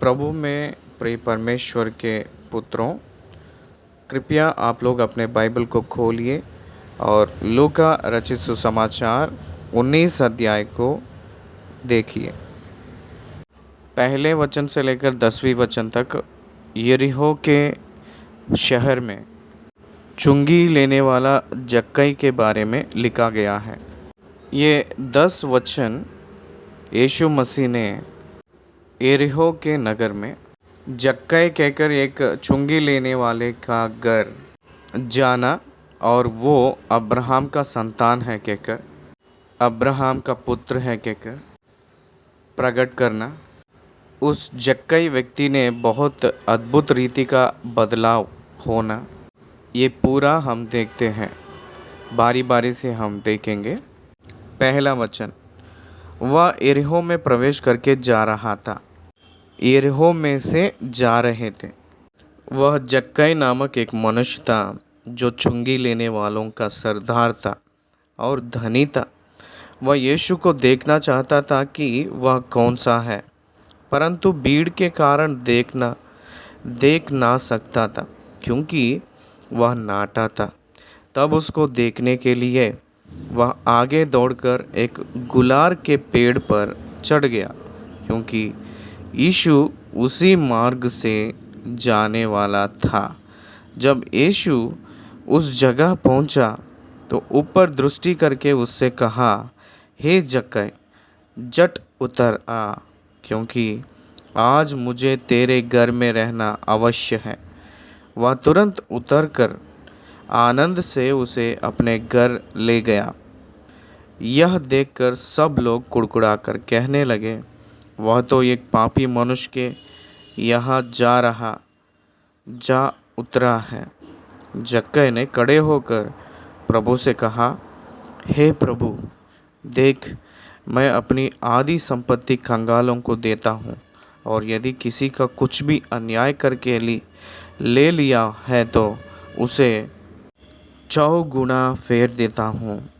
प्रभु में प्रिय परमेश्वर के पुत्रों, कृपया आप लोग अपने बाइबल को खोलिए और लूका रचित सुसमाचार 19 अध्याय को देखिए। पहले वचन से लेकर 10वीं वचन तक यरीहो के शहर में चुंगी लेने वाला जक्कई के बारे में लिखा गया है। ये 10 वचन यीशु मसीह ने यरीहो के नगर में जक्कई कहकर एक चुंगी लेने वाले का घर जाना और वो अब्राहम का संतान है कहकर, अब्राहम का पुत्र है कहकर प्रकट करना। उस जक्कई व्यक्ति ने बहुत अद्भुत रीति का बदलाव होना, ये पूरा हम देखते हैं। बारी बारी से हम देखेंगे। पहला वचन, वह यरीहो में प्रवेश करके जा रहा था। यरीहो में से जा रहे थे। वह जक्कई नामक एक मनुष्य था जो चुंगी लेने वालों का सरदार था और धनी था। वह यीशु को देखना चाहता था कि वह कौन सा है, परंतु भीड़ के कारण देख ना सकता था क्योंकि वह नाटा था। तब उसको देखने के लिए वह आगे दौड़कर एक गुलार के पेड़ पर चढ़ गया, क्योंकि यीशु उसी मार्ग से जाने वाला था। जब यीशु उस जगह पहुंचा तो ऊपर दृष्टि करके उससे कहा, हे जक्कई, झट उतर आ, क्योंकि आज मुझे तेरे घर में रहना अवश्य है। वह तुरंत उतरकर आनंद से उसे अपने घर ले गया। यह देखकर सब लोग कुड़कुड़ाकर कहने लगे, वह तो एक पापी मनुष्य के यहाँ जा उतरा है। जक्कई ने खड़े होकर प्रभु से कहा, हे प्रभु, देख, मैं अपनी आधी संपत्ति कंगालों को देता हूँ, और यदि किसी का कुछ भी अन्याय करके ले लिया है तो उसे 4 गुना फेर देता हूँ।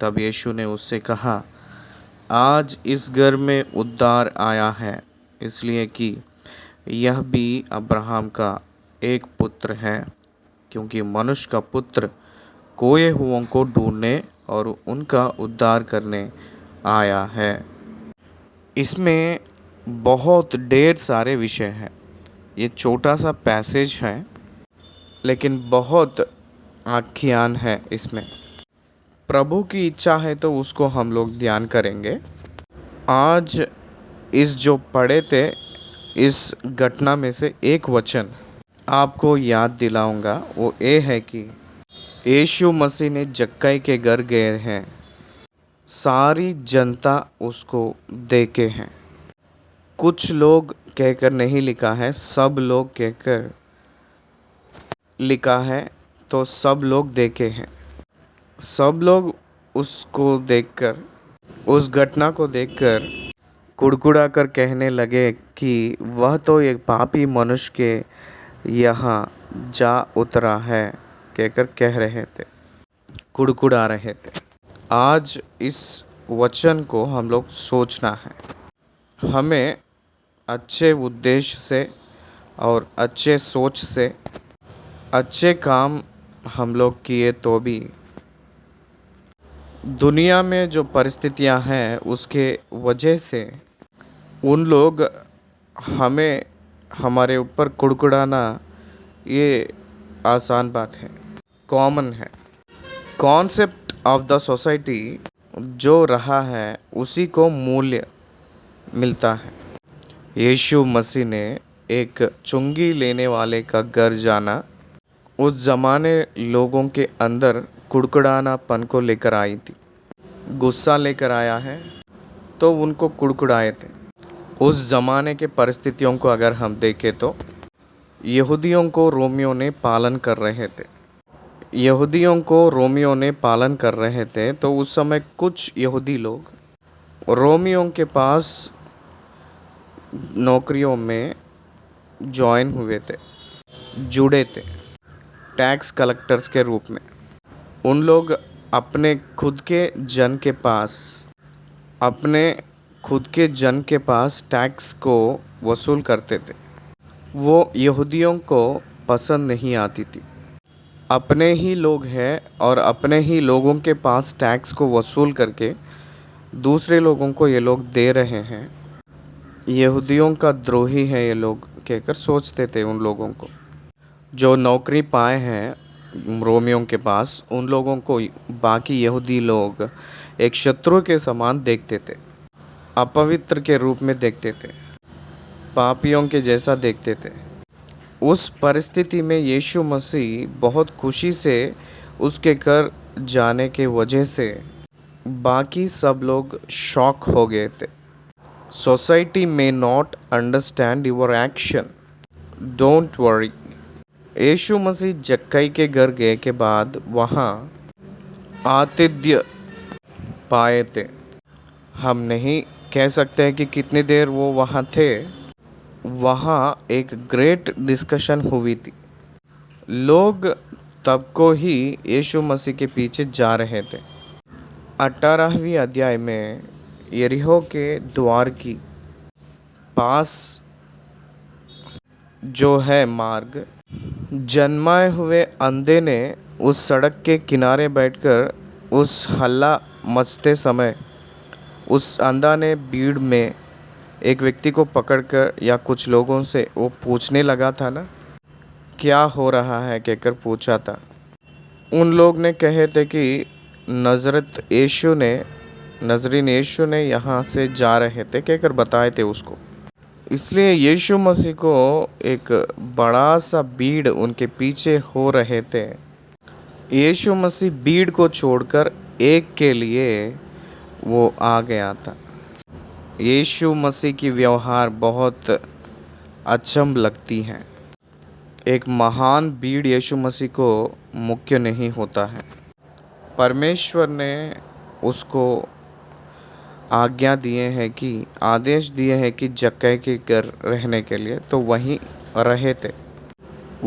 तब यीशु ने उससे कहा, आज इस घर में उद्धार आया है, इसलिए कि यह भी अब्राहम का एक पुत्र है, क्योंकि मनुष्य का पुत्र खोए हुओं को ढूंढने और उनका उद्धार करने आया है। इसमें बहुत ढेर सारे विषय हैं। ये छोटा सा पैसेज है, लेकिन बहुत आख्यान है इसमें। प्रभु की इच्छा है तो उसको हम लोग ध्यान करेंगे। आज इस जो पढ़े थे, इस घटना में से एक वचन आपको याद दिलाऊंगा। वो ये है कि यीशु मसीह ने जक्कई के घर गए हैं। सारी जनता उसको देखे हैं। कुछ लोग कहकर नहीं लिखा है, सब लोग कहकर लिखा है, तो सब लोग देखे हैं। सब लोग उसको देखकर, उस घटना को देखकर कुड़कुड़ा कर कहने लगे कि वह तो एक पापी मनुष्य के यहाँ जा उतरा है कहकर कह रहे थे, कुड़कुड़ा रहे थे। आज इस वचन को हम लोग सोचना है। हमें अच्छे उद्देश्य से और अच्छे सोच से अच्छे काम हम लोग किए तो भी दुनिया में जो परिस्थितियां हैं उसके वजह से उन लोग हमें, हमारे ऊपर कुड़कुड़ाना, ये आसान बात है, कॉमन है। कॉन्सेप्ट ऑफ द सोसाइटी जो रहा है उसी को मूल्य मिलता है। यीशु मसीह ने एक चुंगी लेने वाले का घर जाना उस ज़माने लोगों के अंदर कुड़कुड़ानापन को लेकर आई थी। गुस्सा लेकर आया है तो उनको कुड़कुड़ाए थे। उस ज़माने के परिस्थितियों को अगर हम देखें तो यहूदियों को रोमियों ने पालन कर रहे थे। यहूदियों को रोमियों ने पालन कर रहे थे, तो उस समय कुछ यहूदी लोग रोमियों के पास नौकरियों में ज्वाइन हुए थे, जुड़े थे टैक्स कलेक्टर्स के रूप में। उन लोग अपने खुद के जन के पास अपने खुद के जन के पास टैक्स को वसूल करते थे। वो यहूदियों को पसंद नहीं आती थी। अपने ही लोग हैं और अपने ही लोगों के पास टैक्स को वसूल करके दूसरे लोगों को ये लोग दे रहे हैं। यहूदियों का द्रोही है ये लोग कहकर सोचते थे उन लोगों को। जो नौकरी पाए हैं रोमियों के पास, उन लोगों को बाकी यहूदी लोग एक शत्रु के समान देखते थे, अपवित्र के रूप में देखते थे, पापियों के जैसा देखते थे। उस परिस्थिति में यीशु मसीह बहुत खुशी से उसके घर जाने के वजह से बाकी सब लोग शॉक हो गए थे। सोसाइटी में not understand your action, don't worry. Yeshu Masih Jakkai के घर गए के बाद वहाँ आतिथ्य पाए थे। हम नहीं कह सकते हैं कि कितनी देर वो वहाँ थे। वहाँ एक ग्रेट डिस्कशन हुई थी। लोग तब को ही यीशु मसीह के पीछे जा रहे थे। 18वीं अध्याय में यरीहो के द्वार की पास जो है मार्ग, जन्माए हुए अंधे ने उस सड़क के किनारे बैठकर उस हल्ला मचते समय उस अंधा ने भीड़ में एक व्यक्ति को पकड़कर या कुछ लोगों से वो पूछने लगा था ना, क्या हो रहा है कहकर पूछा था। उन लोग ने कहे थे कि नजरीन यीशु ने यहाँ से जा रहे थे कहकर बताए थे उसको। इसलिए यीशु मसीह को एक बड़ा सा भीड़ उनके पीछे हो रहे थे। यीशु मसीह भीड़ को छोड़कर एक के लिए वो आ गया था। यीशु मसीह की व्यवहार बहुत अचंभ लगती है। एक महान भीड़ यीशु मसीह को मुख्य नहीं होता है। परमेश्वर ने उसको आदेश दिए हैं कि जक्कई के घर रहने के लिए, तो वहीं रहे थे।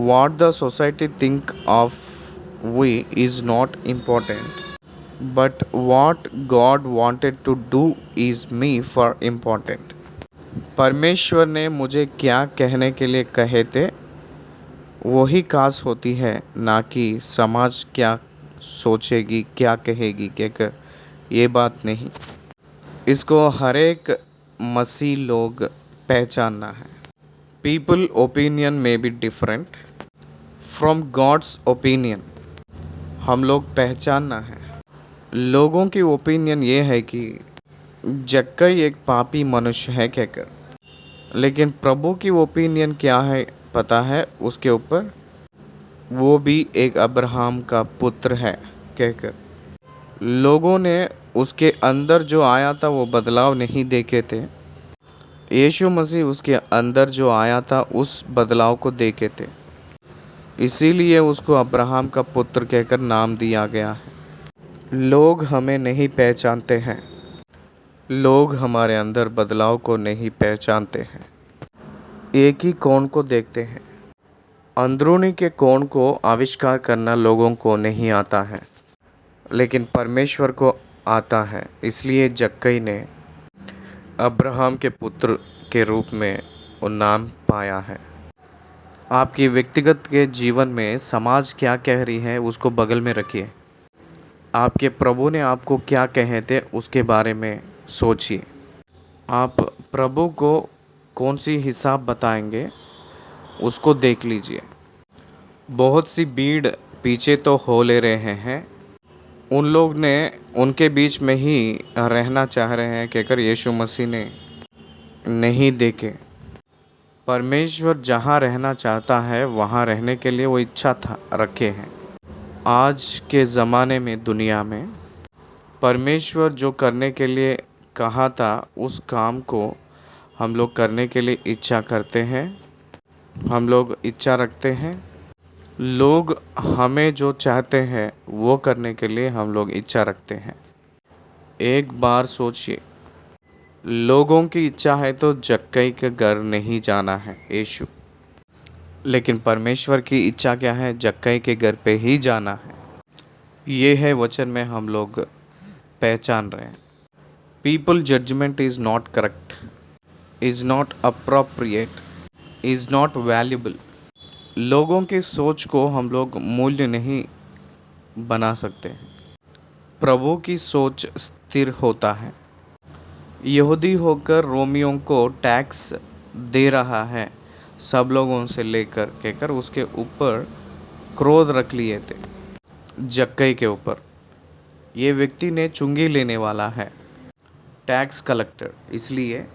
What the society think of we is not important, but what God wanted to do is me for important. परमेश्वर ने मुझे क्या कहने के लिए कहे थे वही खास होती है, ना कि समाज क्या सोचेगी क्या कहेगी कहकर ये बात नहीं। इसको हर एक मसीह लोग पहचानना है। People opinion may be different from God's opinion. हम लोग पहचानना है। लोगों की ओपिनियन ये है कि जक्कई एक पापी मनुष्य है कहकर, लेकिन प्रभु की ओपिनियन क्या है पता है उसके ऊपर? वो भी एक अब्राहम का पुत्र है कहकर। लोगों ने उसके अंदर जो आया था वो बदलाव नहीं देखे थे। यीशु मसीह उसके अंदर जो आया था उस बदलाव को देखे थे, इसीलिए उसको अब्राहम का पुत्र कहकर नाम दिया गया है। लोग हमें नहीं पहचानते हैं। लोग हमारे अंदर बदलाव को नहीं पहचानते हैं। एक ही कोण को देखते हैं। अंदरूनी के कोण को आविष्कार करना लोगों को नहीं आता है, लेकिन परमेश्वर को आता है। इसलिए जक्कई ने अब्राहम के पुत्र के रूप में वो नाम पाया है। आपकी व्यक्तिगत के जीवन में समाज क्या कह रही है उसको बगल में रखिए। आपके प्रभु ने आपको क्या कहे थे उसके बारे में सोचिए। आप प्रभु को कौन सी हिसाब बताएंगे उसको देख लीजिए। बहुत सी भीड़ पीछे तो हो ले रहे हैं। उन लोग ने उनके बीच में ही रहना चाह रहे हैं कहकर यीशु मसीह ने नहीं देखे। परमेश्वर जहाँ रहना चाहता है वहाँ रहने के लिए वो इच्छा था रखे हैं। आज के ज़माने में दुनिया में परमेश्वर जो करने के लिए कहा था उस काम को हम लोग करने के लिए इच्छा करते हैं, हम लोग इच्छा रखते हैं। लोग हमें जो चाहते हैं वो करने के लिए हम लोग इच्छा रखते हैं। एक बार सोचिए, लोगों की इच्छा है तो जक्कई के घर नहीं जाना है यीशु, लेकिन परमेश्वर की इच्छा क्या है? जक्कई के घर पे ही जाना है। ये है वचन में हम लोग पहचान रहे हैं। People judgement is not correct, is not appropriate, is not valuable. लोगों की सोच को हम लोग मूल्य नहीं बना सकते। प्रभु की सोच स्थिर होता है। यहूदी होकर रोमियों को टैक्स दे रहा है, सब लोगों से लेकर कहकर उसके ऊपर क्रोध रख लिए थे, जक्कई के ऊपर। ये व्यक्ति ने चुंगी लेने वाला है, टैक्स कलेक्टर, इसलिए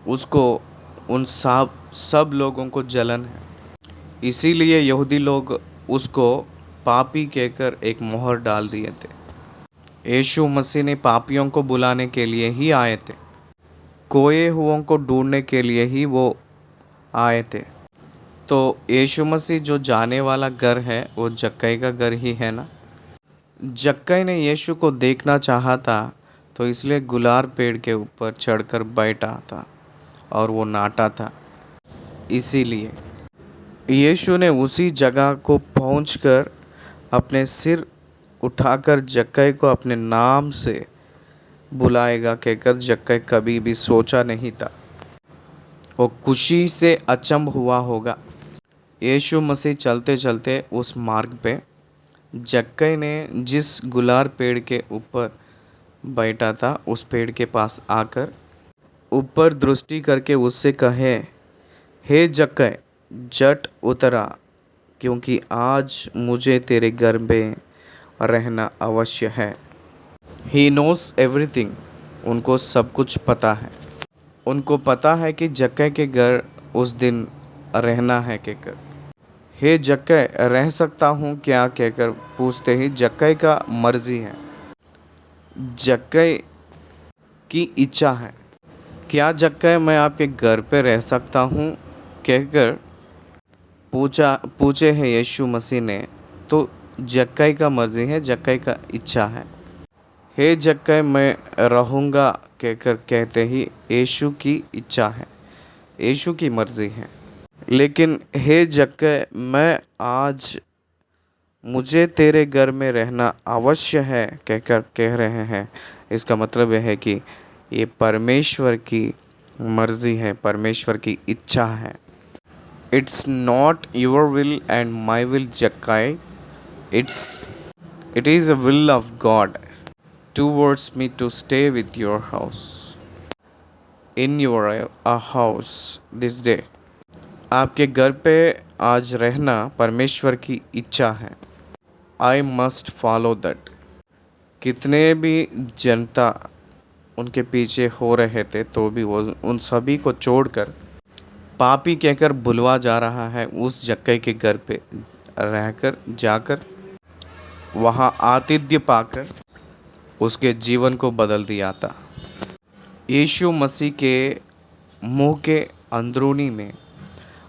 उसको उन सब लोगों को जलन है। इसीलिए यहूदी लोग उसको पापी कहकर एक मोहर डाल दिए थे। यीशु मसीह ने पापियों को बुलाने के लिए ही आए थे, खोए हुओं को ढूंढने के लिए ही वो आए थे। तो यीशु मसीह जो जाने वाला घर है वो जक्कई का घर ही है ना। जक्कई ने यीशु को देखना चाहा था, तो इसलिए गुलार पेड़ के ऊपर चढ़कर बैठा था और वो नाटा था। इसीलिए यीशु ने उसी जगह को पहुंचकर अपने सिर उठाकर जक्कई को अपने नाम से बुलाएगा कहकर जक्कई कभी भी सोचा नहीं था। वो खुशी से अचंभ हुआ होगा। यीशु मसीह चलते चलते उस मार्ग पे जक्कई ने जिस गुलार पेड़ के ऊपर बैठा था उस पेड़ के पास आकर ऊपर दृष्टि करके उससे कहे, हे जक्कई, जट उतरा, क्योंकि आज मुझे तेरे घर में रहना अवश्य है। ही नोस एवरीथिंग, उनको सब कुछ पता है। उनको पता है कि जक्कई के घर उस दिन रहना है कहकर। हे जक्कई, रह सकता हूँ क्या कहकर पूछते ही जक्कई का मर्जी है, जक्कई की इच्छा है। क्या जक्कई मैं आपके घर पे रह सकता हूँ कहकर पूछे है यीशु मसीह ने, तो जक्कई का मर्जी है, जक्कई का इच्छा है। हे जक्कई मैं रहूँगा कहकर कहते ही यीशु की इच्छा है, यीशु की मर्जी है। लेकिन हे जक्कई, मैं आज मुझे तेरे घर में रहना अवश्य है कहकर कह रहे हैं। इसका मतलब यह है कि ये परमेश्वर की मर्जी है, परमेश्वर की इच्छा है। It's not your will and my will Jakkai, it is a will of God towards me to stay with your house, in your house this day। आपके घर पे आज रहना परमेश्वर की इच्छा है। I must follow that। कितने भी जनता उनके पीछे हो रहे थे तो भी वो उन सभी को छोड़कर पापी कहकर बुलवा जा रहा है उस जक्कई के घर पे रहकर जाकर वहाँ आतिथ्य पाकर उसके जीवन को बदल दिया था। यीशु मसीह के मुंह के अंदरूनी में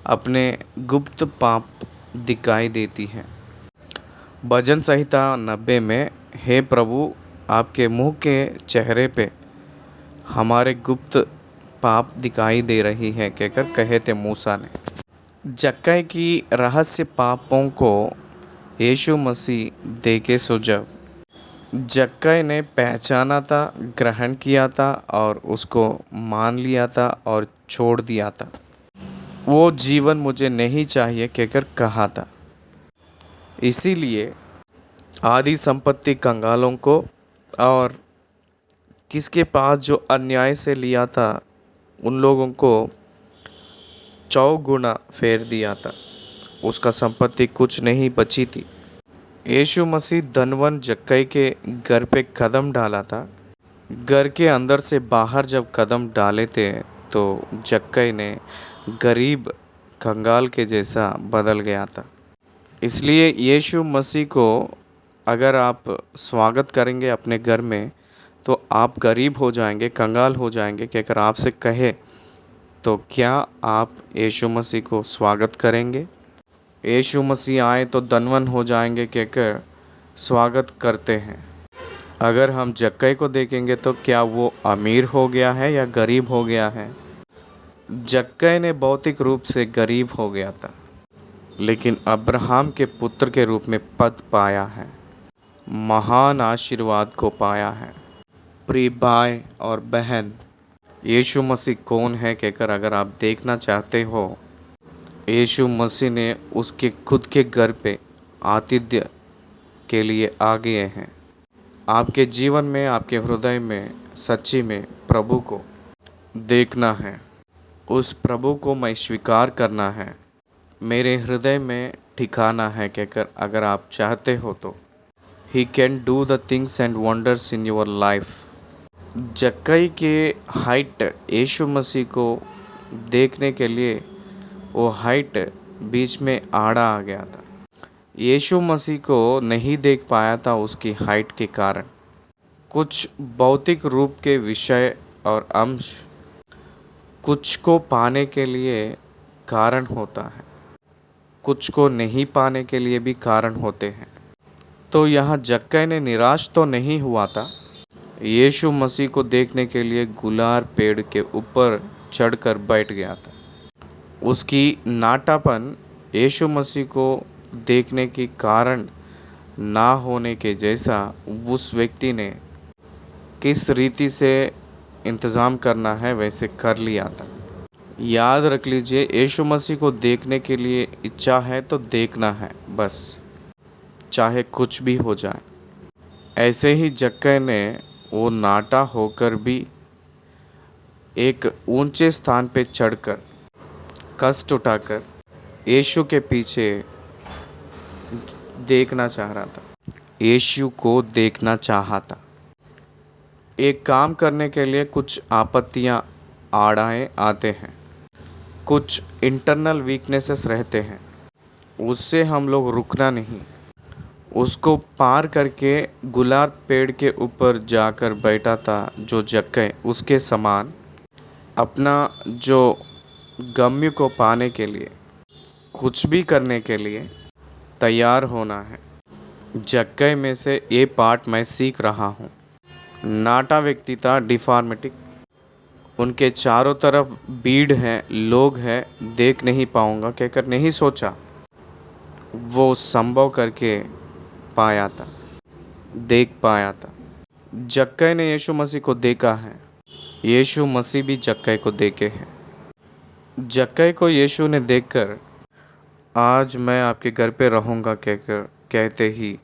अपने गुप्त पाप दिखाई देती है। भजन संहिता 90 में, हे प्रभु, आपके मुंह के चेहरे पे हमारे गुप्त पाप दिखाई दे रही है कहकर कहे थे मूसा ने। जक्कई की रहस्य पापों को यीशु मसीह देके सुझाव जक्कई ने पहचाना था, ग्रहण किया था और उसको मान लिया था और छोड़ दिया था। वो जीवन मुझे नहीं चाहिए कहकर कहा था। इसीलिए आदि संपत्ति कंगालों को और किसके पास जो अन्याय से लिया था उन लोगों को चौगुना फेर दिया था। उसका संपत्ति कुछ नहीं बची थी। यीशु मसीह धनवन जक्कई के घर पे कदम डाला था। घर के अंदर से बाहर जब कदम डाले थे तो जक्कई ने गरीब कंगाल के जैसा बदल गया था। इसलिए यीशु मसीह को अगर आप स्वागत करेंगे अपने घर में तो आप गरीब हो जाएंगे, कंगाल हो जाएंगे कहकर आपसे कहे तो क्या आप यीशु मसीह को स्वागत करेंगे? यीशु मसीह आए तो धनवन हो जाएंगे कहकर स्वागत करते हैं। अगर हम जक्कई को देखेंगे तो क्या वो अमीर हो गया है या गरीब हो गया है? जक्कई ने भौतिक रूप से गरीब हो गया था, लेकिन अब्राहम के पुत्र के रूप में पद पाया है, महान आशीर्वाद को पाया है। प्रिय भाई और बहन, यीशु मसीह कौन है कहकर अगर आप देखना चाहते हो, यीशु मसीह ने उसके खुद के घर पे आतिथ्य के लिए आ गए हैं। आपके जीवन में, आपके हृदय में सच्ची में प्रभु को देखना है, उस प्रभु को मैं स्वीकार करना है, मेरे हृदय में ठिकाना है कहकर अगर आप चाहते हो तो he can do the things and wonders in your life. जक्कई के हाइट यीशु मसीह को देखने के लिए वो हाइट बीच में आड़ा आ गया था। यीशु मसीह को नहीं देख पाया था उसकी हाइट के कारण। कुछ भौतिक रूप के विषय और अंश कुछ को पाने के लिए कारण होता है, कुछ को नहीं पाने के लिए भी कारण होते हैं। तो यहाँ जक्कई ने निराश तो नहीं हुआ था, यीशु मसीह को देखने के लिए गुलार पेड़ के ऊपर चढ़कर बैठ गया था। उसकी नाटापन यीशु मसीह को देखने की कारण ना होने के जैसा उस व्यक्ति ने किस रीति से इंतज़ाम करना है वैसे कर लिया था। याद रख लीजिए, यीशु मसीह को देखने के लिए इच्छा है तो देखना है बस, चाहे कुछ भी हो जाए। ऐसे ही जक्कई ने वो नाटा होकर भी एक ऊंचे स्थान पे चढ़कर कष्ट उठाकर यीशु के पीछे देखना चाह रहा था, यीशु को देखना चाहा था। एक काम करने के लिए कुछ आपत्तियां आड़ाएँ आते हैं, कुछ इंटरनल वीकनेसेस रहते हैं, उससे हम लोग रुकना नहीं, उसको पार करके गुलाब पेड़ के ऊपर जाकर बैठा था जो जक्कई, उसके समान अपना जो गम्य को पाने के लिए कुछ भी करने के लिए तैयार होना है। जक्कई में से ये पाठ मैं सीख रहा हूँ। नाटा व्यक्ति था, डिफॉर्मिटी, उनके चारों तरफ भीड़ है, लोग हैं, देख नहीं पाऊँगा कहकर नहीं सोचा, वो संभव करके पाया था, देख पाया था। जक्कई ने यीशु मसीह को देखा है, यीशु मसीह भी जक्कई को देखे हैं। जक्कई को यीशु ने देखकर आज मैं आपके घर पे रहूँगा कहकर कहते ही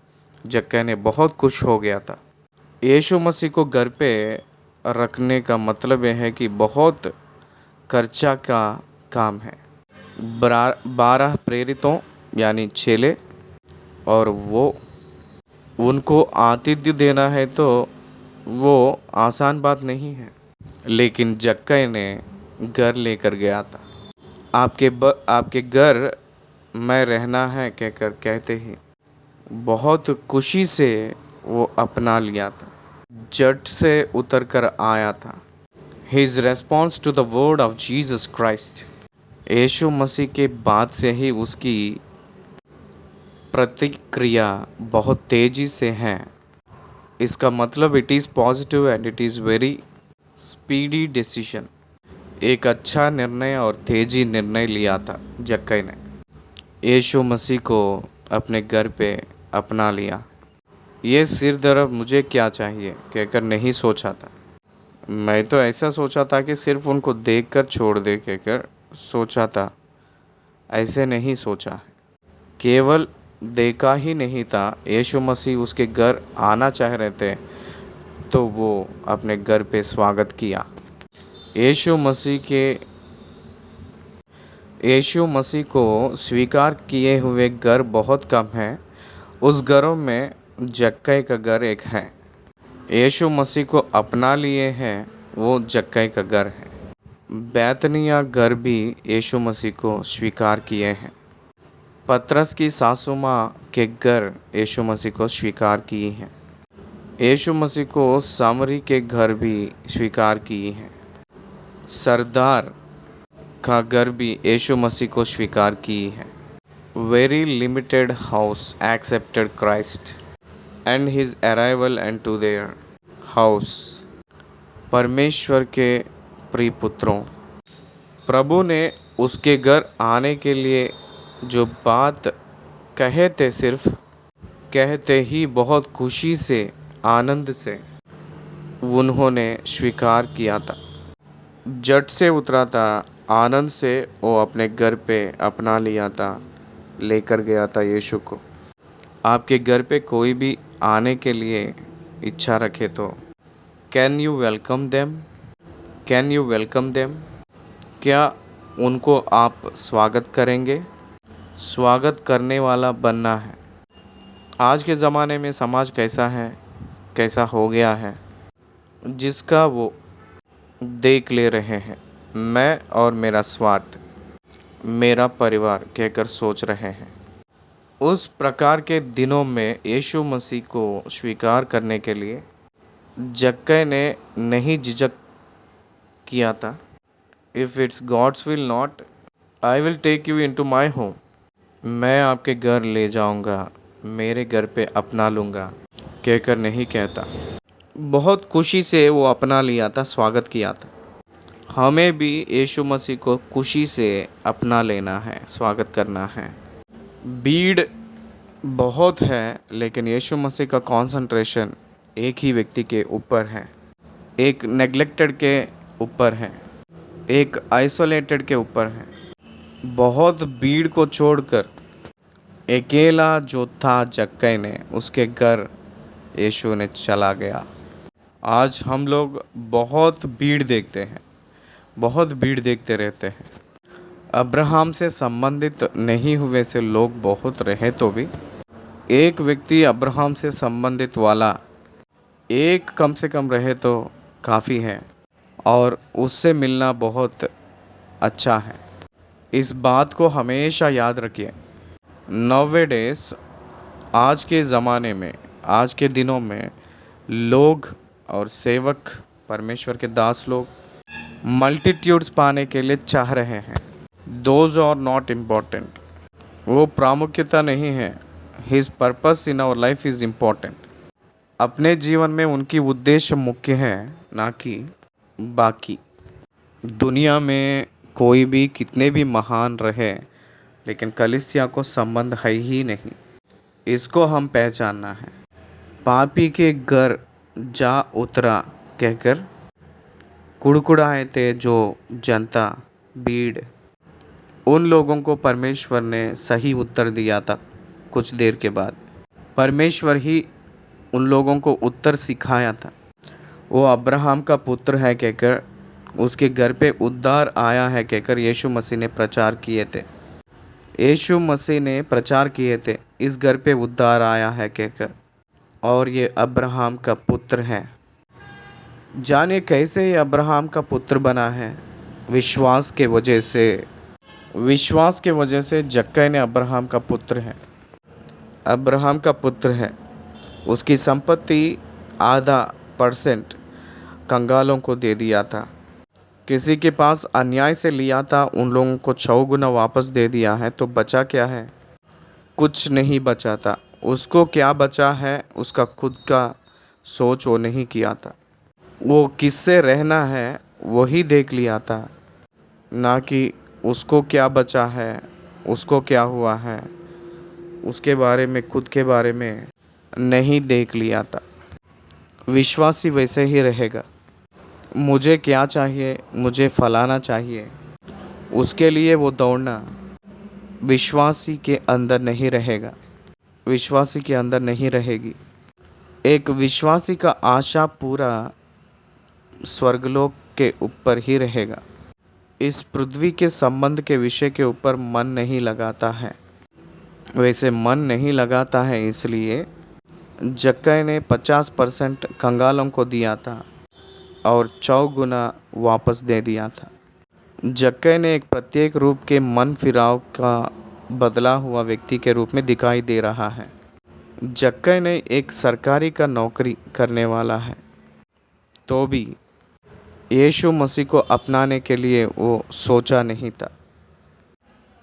जक्कई ने बहुत खुश हो गया था। यीशु मसीह को घर पे रखने का मतलब यह है कि बहुत खर्चा का काम है। 12 प्रेरितों यानी चेले, और वो उनको आतिथ्य देना है तो वो आसान बात नहीं है। लेकिन जक्कई ने घर लेकर गया था। आपके घर में रहना है कहकर कहते ही बहुत खुशी से वो अपना लिया था, जट से उतर कर आया था। His response to the word of Jesus Christ, यीशु मसीह के बाद से ही उसकी प्रतिक्रिया बहुत तेज़ी से है। इसका मतलब it is positive and it is very speedy decision. एक अच्छा निर्णय और तेज़ी निर्णय लिया था जक्कई ने, यीशु मसीह को अपने घर पे अपना लिया। ये सिर दर्द मुझे क्या चाहिए कहकर नहीं सोचा था। मैं तो ऐसा सोचा था कि सिर्फ उनको देखकर छोड़ दे कहकर सोचा था, ऐसे नहीं सोचा। केवल देखा ही नहीं था, यीशु मसीह उसके घर आना चाह रहे थे तो वो अपने घर पे स्वागत किया। यीशु मसीह को स्वीकार किए हुए घर बहुत कम हैं। उस घरों में जक्कई का घर एक है। यीशु मसीह को अपना लिए हैं, वो जक्कई का घर है। बैतनिया घर भी यीशु मसीह को स्वीकार किए हैं। पतरस की सासू माँ के घर यीशु मसीह को स्वीकार किए हैं। यीशु मसीह को सामरी के घर भी स्वीकार किए हैं। सरदार का घर भी यीशु मसीह को स्वीकार किए हैं। Very limited house accepted Christ and his arrival and to their house. परमेश्वर के प्रिय पुत्रों, प्रभु ने उसके घर आने के लिए जो बात कहे थे, सिर्फ कहते ही बहुत खुशी से, आनंद से उन्होंने स्वीकार किया था। झट से उतरा था, आनंद से वो अपने घर पे अपना लिया था, लेकर गया था यीशु को। आपके घर पे कोई भी आने के लिए इच्छा रखे तो can you welcome them? Can you welcome them? क्या उनको आप स्वागत करेंगे? स्वागत करने वाला बनना है। आज के ज़माने में समाज कैसा है, कैसा हो गया है, जिसका वो देख ले रहे हैं, मैं और मेरा स्वार्थ, मेरा परिवार कहकर सोच रहे हैं। उस प्रकार के दिनों में यीशु मसीह को स्वीकार करने के लिए जक्कई ने नहीं झिझक किया था। If it's God's will not, I will take you into my home. मैं आपके घर ले जाऊंगा, मेरे घर पे अपना लूँगा कहकर नहीं कहता। बहुत खुशी से वो अपना लिया था, स्वागत किया था। हमें भी यीशु मसीह को खुशी से अपना लेना है, स्वागत करना है। भीड़ बहुत है, लेकिन यीशु मसीह का कंसंट्रेशन एक ही व्यक्ति के ऊपर है, एक नेग्लेक्टेड के ऊपर है, एक आइसोलेटेड के ऊपर है। बहुत भीड़ को छोड़कर अकेला जो था जक्कई ने, उसके घर यीशु ने चला गया। आज हम लोग बहुत भीड़ देखते हैं, बहुत भीड़ देखते रहते हैं। अब्राहम से संबंधित नहीं हुए से लोग बहुत रहे तो भी एक व्यक्ति अब्राहम से संबंधित वाला एक कम से कम रहे तो काफ़ी है, और उससे मिलना बहुत अच्छा है। इस बात को हमेशा याद रखिए। नौवे डेज, आज के ज़माने में, आज के दिनों में लोग और सेवक, परमेश्वर के दास लोग मल्टीट्यूड्स पाने के लिए चाह रहे हैं। दोज आर नॉट इम्पॉर्टेंट, वो प्रामुख्यता नहीं है। His purpose in our life is important. अपने जीवन में उनकी उद्देश्य मुख्य है, ना कि बाकी। दुनिया में कोई भी कितने भी महान रहे, लेकिन कलीसिया को संबंध है ही नहीं। इसको हम पहचानना है। पापी के घर जा उतरा कहकर कुड़कुड़ाए थे जो जनता, भीड़, उन लोगों को परमेश्वर ने सही उत्तर दिया था। कुछ देर के बाद परमेश्वर ही उन लोगों को उत्तर सिखाया था। वो अब्राहम का पुत्र है कहकर, उसके घर पे उद्धार आया है कहकर यीशु मसीह ने प्रचार किए थे। यीशु मसीह ने प्रचार किए थे, इस घर पे उद्धार आया है कहकर, और ये अब्राहम का पुत्र है। जाने कैसे ये अब्राहम का पुत्र बना है? विश्वास के वजह से। विश्वास के वजह से जक्कई ने अब्राहम का पुत्र है, अब्राहम का पुत्र है। उसकी संपत्ति % कंगालों को दे दिया था। किसी के पास अन्याय से लिया था, उन लोगों को 6 गुना वापस दे दिया है। तो बचा क्या है? कुछ नहीं बचा था। उसको क्या बचा है, उसका खुद का सोच वो नहीं किया था। वो किससे रहना है वही देख लिया था, ना कि उसको क्या बचा है, उसको क्या हुआ है, उसके बारे में, खुद के बारे में नहीं देख लिया था। विश्वासी वैसे ही रहेगा। मुझे क्या चाहिए, मुझे फलाना चाहिए, उसके लिए वो दौड़ना विश्वासी के अंदर नहीं रहेगा, विश्वासी के अंदर नहीं रहेगी। एक विश्वासी का आशा पूरा स्वर्गलोक के ऊपर ही रहेगा। इस पृथ्वी के संबंध के विषय के ऊपर मन नहीं लगाता है। वैसे मन नहीं लगाता है, इसलिए जक्कई ने 50% कंगालों को दिया था और 4 गुना वापस दे दिया था। जक्कई ने एक प्रत्येक रूप के मन फिराव का बदला हुआ व्यक्ति के रूप में दिखाई दे रहा है। जक्कई ने एक सरकारी का नौकरी करने वाला है, तो भी यीशु मसीह को अपनाने के लिए वो सोचा नहीं था।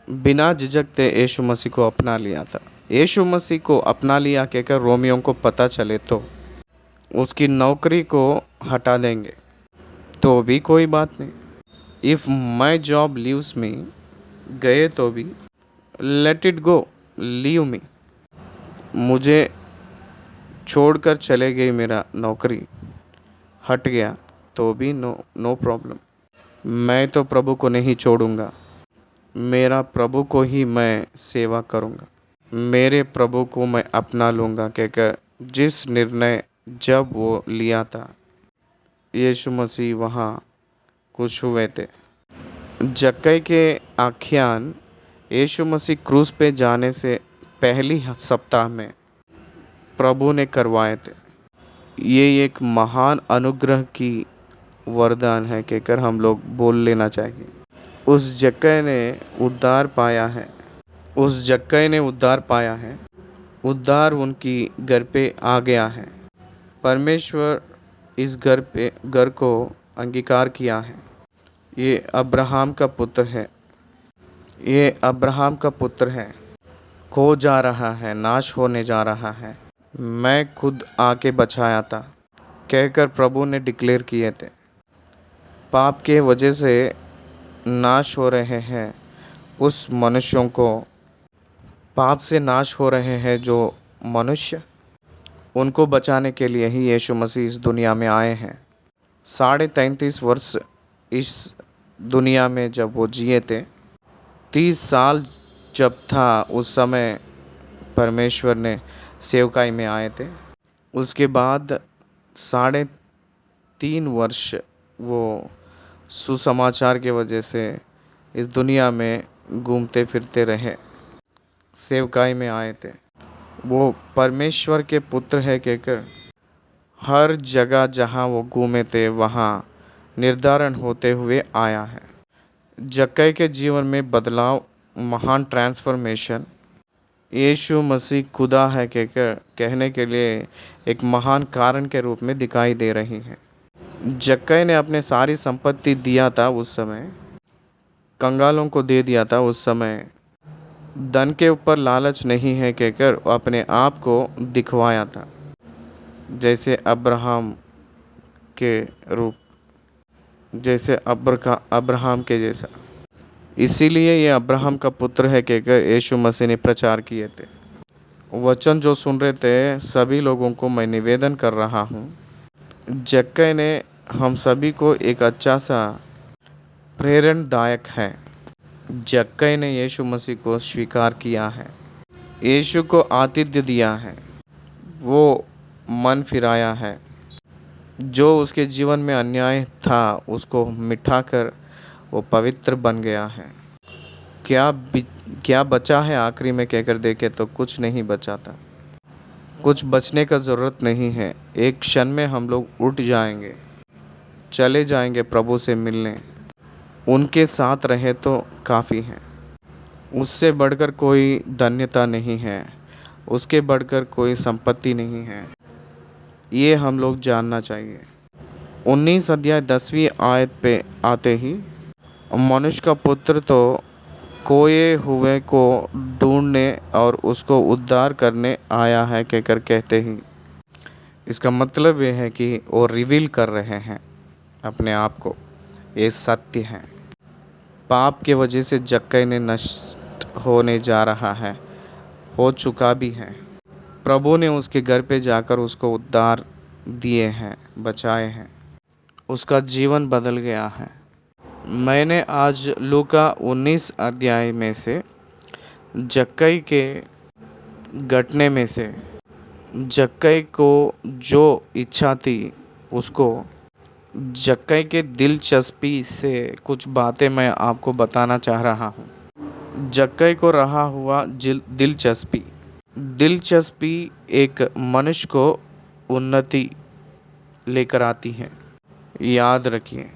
बिना झिझकते यीशु मसीह को अपना लिया था। यीशु मसीह को अपना लिया कहकर रोमियों को पता चले तो उसकी नौकरी को हटा देंगे, तो भी कोई बात नहीं। इफ़ माई जॉब लीव्स मी, गए तो भी let it go, leave me, मुझे छोड़कर चले गई मेरा नौकरी, हट गया तो भी नो नो प्रॉब्लम। मैं तो प्रभु को नहीं छोड़ूंगा, मेरा प्रभु को ही मैं सेवा करूंगा, मेरे प्रभु को मैं अपना लूँगा कहकर जिस निर्णय जब वो लिया था, यीशु मसीह वहाँ खुश हुए थे। जक्कई के आख्यान यीशु मसीह क्रूस पे जाने से पहली सप्ताह में प्रभु ने करवाए थे। ये एक महान अनुग्रह की वरदान है कहकर हम लोग बोल लेना चाहिए। उस जक्कई ने उद्धार पाया है, उस जक्कई ने उद्धार पाया है, उद्धार उनकी घर पे आ गया है। परमेश्वर इस घर को अंगीकार किया है। ये अब्राहम का पुत्र है, ये अब्राहम का पुत्र है, खो जा रहा है, नाश होने जा रहा है, मैं खुद आके बचाया था कहकर प्रभु ने डिक्लेयर किए थे। पाप के वजह से नाश हो रहे हैं उस मनुष्यों को, पाप से नाश हो रहे हैं जो मनुष्य, उनको बचाने के लिए ही यीशु मसीह इस दुनिया में आए हैं। 33.5 वर्ष इस दुनिया में जब वो जिए थे, 30 साल जब था उस समय परमेश्वर ने सेवकाई में आए थे। उसके बाद 3.5 वर्ष वो सुसमाचार के वजह से इस दुनिया में घूमते फिरते रहे, सेवकाई में आए थे। वो परमेश्वर के पुत्र है कहकर हर जगह जहाँ वो घूमे थे वहाँ निर्धारण होते हुए आया है। जक्कई के जीवन में बदलाव, महान ट्रांसफॉर्मेशन यीशु मसीह खुदा है कहकर कहने के लिए एक महान कारण के रूप में दिखाई दे रही है। जक्कई ने अपने सारी संपत्ति दिया था उस समय, कंगालों को दे दिया था उस समय, धन के ऊपर लालच नहीं है कहकर अपने आप को दिखवाया था, जैसे अब्राहम के रूप, जैसे अब्राहम के जैसा। इसीलिए ये अब्राहम का पुत्र है कहकर यीशु मसीह ने प्रचार किए थे। वचन जो सुन रहे थे सभी लोगों को मैं निवेदन कर रहा हूँ, जक्कई ने हम सभी को एक अच्छा सा प्रेरणादायक है। जक्कई ने यीशु मसीह को स्वीकार किया है, यीशु को आतिथ्य दिया है, वो मन फिराया है, जो उसके जीवन में अन्याय था उसको मिटाकर वो पवित्र बन गया है। क्या बचा है आखिरी में कहकर देखे तो कुछ नहीं बचा था, कुछ बचने का ज़रूरत नहीं है। एक क्षण में हम लोग उठ जाएंगे, चले जाएंगे प्रभु से मिलने, उनके साथ रहे तो काफ़ी है। उससे बढ़कर कोई धन्यता नहीं है, उसके बढ़कर कोई संपत्ति नहीं है, ये हम लोग जानना चाहिए। 19 अध्याय 10वीं आयत पे आते ही मनुष्य का पुत्र तो खोए हुए को ढूंढने और उसको उद्धार करने आया है कहकर कहते ही इसका मतलब ये है कि वो रिवील कर रहे हैं अपने आप को, ये सत्य है। पाप के वजह से जक्कई ने नष्ट होने जा रहा है, हो चुका भी है। प्रभु ने उसके घर पे जाकर उसको उद्धार दिए हैं, बचाए हैं, उसका जीवन बदल गया है। मैंने आज लूका 19 अध्याय में से जक्कई के घटने में से जक्कई को जो इच्छा थी उसको, जक्कई के दिलचस्पी से कुछ बातें मैं आपको बताना चाह रहा हूँ। जक्कई को रहा हुआ दिलचस्पी एक मनुष्य को उन्नति लेकर आती है। याद रखिए,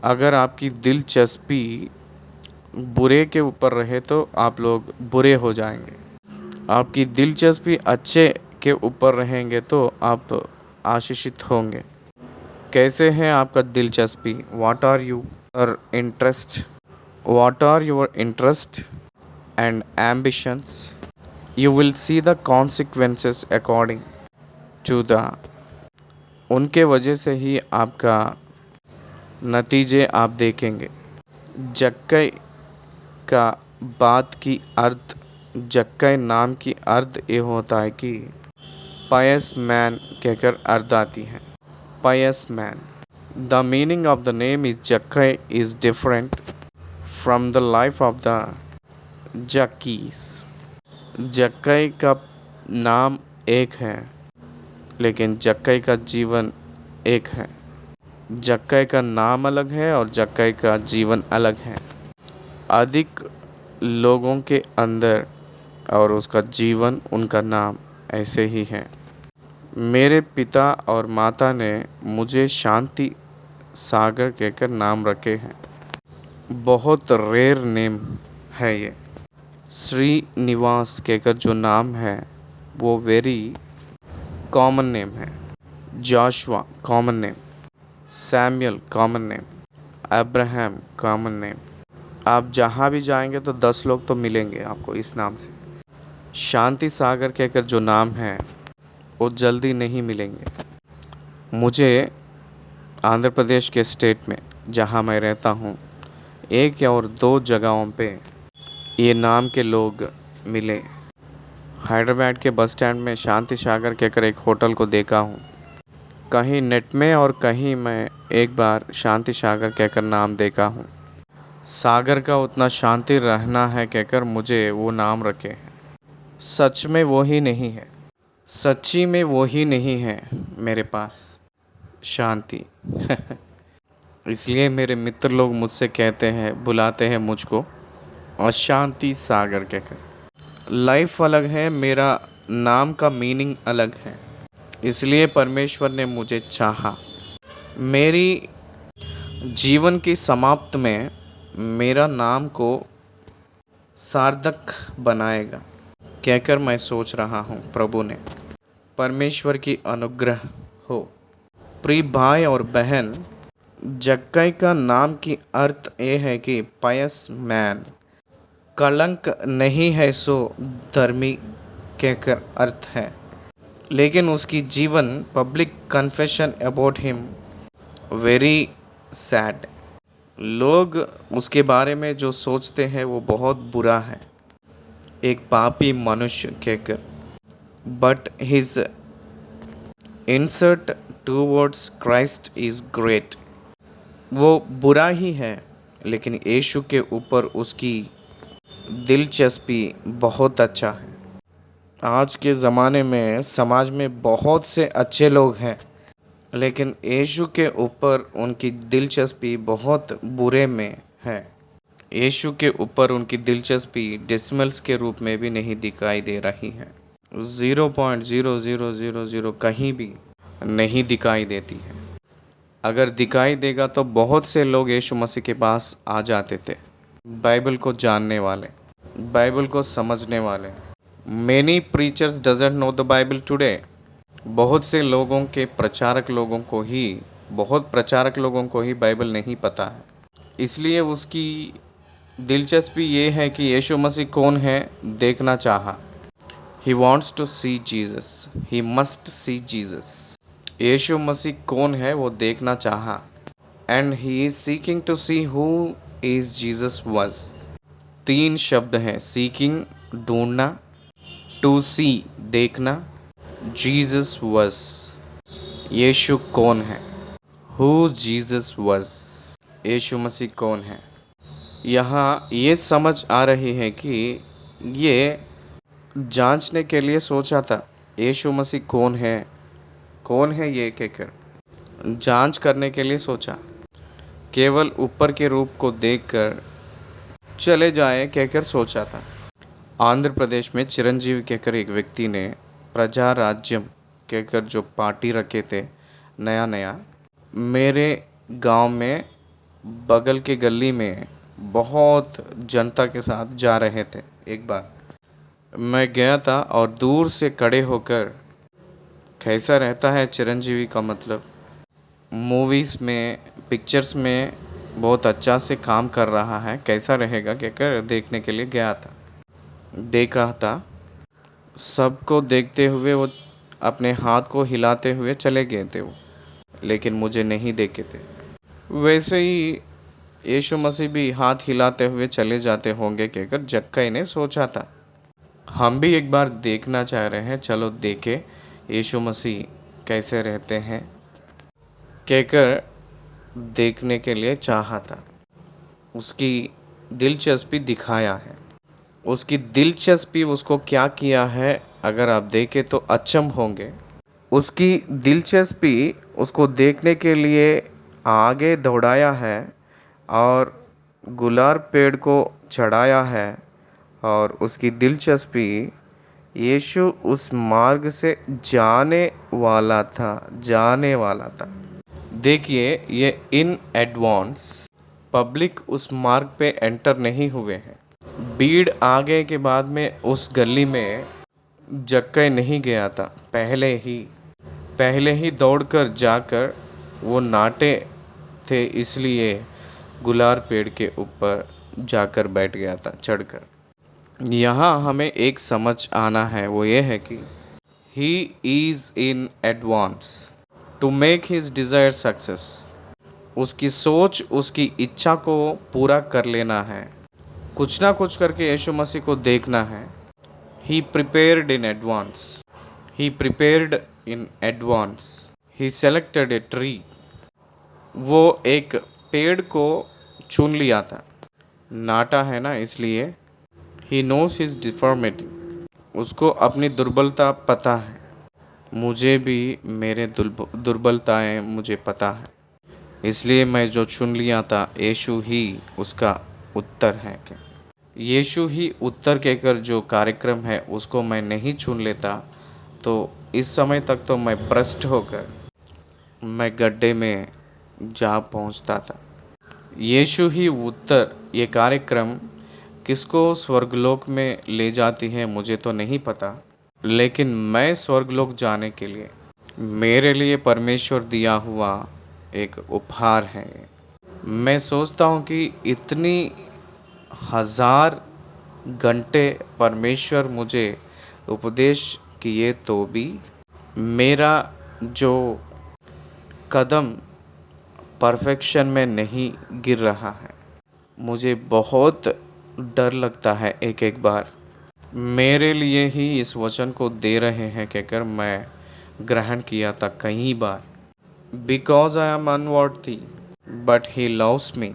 अगर आपकी दिलचस्पी बुरे के ऊपर रहे तो आप लोग बुरे हो जाएंगे, आपकी दिलचस्पी अच्छे के ऊपर रहेंगे तो आप आशीषित होंगे। कैसे है आपका दिलचस्पी? What are your interest and ambitions? You will see the consequences according to the, उनके वजह से ही आपका नतीजे आप देखेंगे। जक्कई का बात की अर्थ, जक्कई नाम की अर्थ ये होता है कि पायस मैन कहकर अर्थ आती है। pious man. The meaning of the name is Jakkai is different from the life of the Jackis. जक्कई का नाम एक है, लेकिन जक्कई का जीवन एक है। जक्कई का नाम अलग है और जक्कई का जीवन अलग है। अधिक लोगों के अंदर और उसका जीवन, उनका नाम ऐसे ही है। मेरे पिता और माता ने मुझे शांति सागर कहकर नाम रखे हैं। बहुत रेयर नेम है ये। श्रीनिवास कहकर जो नाम है वो वेरी कॉमन नेम है। Joshua common name, Samuel common name, Abraham common name. आप जहाँ भी जाएंगे तो 10 लोग तो मिलेंगे आपको इस नाम से। शांति सागर कहकर जो नाम है वो जल्दी नहीं मिलेंगे। मुझे आंध्र प्रदेश के स्टेट में जहाँ मैं रहता हूँ, एक या और 2 जगहों पे ये नाम के लोग मिले। हैदराबाद के बस स्टैंड में शांति सागर कहकर एक होटल को देखा हूँ, कहीं नेट में और कहीं मैं एक बार शांति सागर कहकर नाम देखा हूँ। सागर का उतना शांति रहना है कहकर मुझे वो नाम रखे हैं। सच में वो ही नहीं है, सच्ची में वो ही नहीं है मेरे पास शांति। इसलिए मेरे मित्र लोग मुझसे कहते हैं, बुलाते हैं मुझको अशांति सागर कहकर। लाइफ अलग है, मेरा नाम का मीनिंग अलग है, इसलिए परमेश्वर ने मुझे चाहा। मेरी जीवन की समाप्त में मेरा नाम को सार्थक बनाएगा कहकर मैं सोच रहा हूँ। प्रभु ने, परमेश्वर की अनुग्रह हो। प्रिय भाई और बहन, जक्कई का नाम की अर्थ ये है कि पायस मैन, कलंक नहीं है सो धर्मी कहकर अर्थ है। लेकिन उसकी जीवन public confession about him very sad. लोग उसके बारे में जो सोचते हैं वो बहुत बुरा है, एक पापी मनुष्य कहकर। But his insert towards Christ is great. वो बुरा ही है, लेकिन यीशु के ऊपर उसकी दिलचस्पी बहुत अच्छा है। आज के ज़माने में समाज में बहुत से अच्छे लोग हैं, लेकिन यीशु के ऊपर उनकी दिलचस्पी बहुत बुरे में है। यीशु के ऊपर उनकी दिलचस्पी डेसिमल्स के रूप में भी नहीं दिखाई दे रही है। 0.0000 कहीं भी नहीं दिखाई देती है। अगर दिखाई देगा तो बहुत से लोग यीशु मसीह के पास आ जाते थे, बाइबल को जानने वाले, बाइबल को समझने वाले। Many preachers doesn't know the Bible today. बहुत से लोगों के बहुत प्रचारक लोगों को ही बाइबल नहीं पता है। इसलिए उसकी दिलचस्पी ये है कि यीशु मसीह कौन है देखना चाहा। He wants to see Jesus. He must see Jesus. यीशु मसीह कौन है वो देखना चाहा। And he is seeking to see who is Jesus was. 3 शब्द हैं, सीकिंग ढूंढना, टू सी देखना, जीसस वॉज यीशु कौन है, हु जीसस वॉज यीशु मसीह कौन है। यहाँ ये समझ आ रही है कि ये जांचने के लिए सोचा था यीशु मसीह कौन है ये कहकर जांच करने के लिए सोचा। केवल ऊपर के रूप को देखकर चले जाए कहकर सोचा था। आंध्र प्रदेश में चिरंजीवी कहकर एक व्यक्ति ने प्रजा राज्यम कहकर जो पार्टी रखे थे नया, मेरे गांव में बगल के गली में बहुत जनता के साथ जा रहे थे। एक बार मैं गया था और दूर से खड़े होकर, कैसा रहता है चिरंजीवी का मतलब, मूवीज़ में, पिक्चर्स में बहुत अच्छा से काम कर रहा है, कैसा रहेगा कहकर देखने के लिए गया था। देखा था, सबको देखते हुए वो अपने हाथ को हिलाते हुए चले गए थे वो, लेकिन मुझे नहीं देखे थे। वैसे ही यीशु मसीह भी हाथ हिलाते हुए चले जाते होंगे कहकर जक्कई ने सोचा था। हम भी एक बार देखना चाह रहे हैं, चलो देखे यीशु मसीह कैसे रहते हैं। कहकर देखने के लिए चाहा था। उसकी दिलचस्पी दिखाया है। उसकी दिलचस्पी उसको क्या किया है, अगर आप देखें तो अचंभ होंगे। उसकी दिलचस्पी उसको देखने के लिए आगे दौड़ाया है और गुलार पेड़ को चढ़ाया है। और उसकी दिलचस्पी यीशु उस मार्ग से जाने वाला था। देखिए, ये इन एडवांस पब्लिक उस मार्ग पे एंटर नहीं हुए हैं। भीड़ आगे के बाद में उस गली में जक्कई नहीं गया था। पहले ही दौड़कर जाकर वो नाटे थे, इसलिए गुलार पेड़ के ऊपर जाकर बैठ गया था चढ़कर। यहाँ हमें एक समझ आना है, वो ये है कि he is in advance to make his desire success. उसकी सोच, उसकी इच्छा को पूरा कर लेना है। कुछ ना कुछ करके यीशु मसीह को देखना है। He prepared in advance. He prepared in advance. He selected a tree. वो एक पेड़ को चुन लिया था, नाटा है ना, इसलिए ही नोस हिज डिफॉर्मिटी। उसको अपनी दुर्बलता पता है। मुझे भी मेरे दुर्बलताएं मुझे पता है, इसलिए मैं जो चुन लिया था, यीशु ही उसका उत्तर है। क्या यीशु ही उत्तर कहकर जो कार्यक्रम है उसको मैं नहीं चुन लेता तो इस समय तक तो मैं भ्रष्ट होकर मैं गड्ढे में जा पहुंचता था। यीशु ही उत्तर। ये कार्यक्रम किसको स्वर्गलोक में ले जाती है मुझे तो नहीं पता, लेकिन मैं स्वर्गलोक जाने के लिए मेरे लिए परमेश्वर दिया हुआ एक उपहार है। मैं सोचता हूँ कि इतनी हजार घंटे परमेश्वर मुझे उपदेश किए तो भी मेरा जो कदम परफेक्शन में नहीं गिर रहा है। मुझे बहुत डर लगता है एक एक बार। मेरे लिए ही इस वचन को दे रहे हैं कहकर मैं ग्रहण किया था कई बार। Because I am unworthy but he loves me.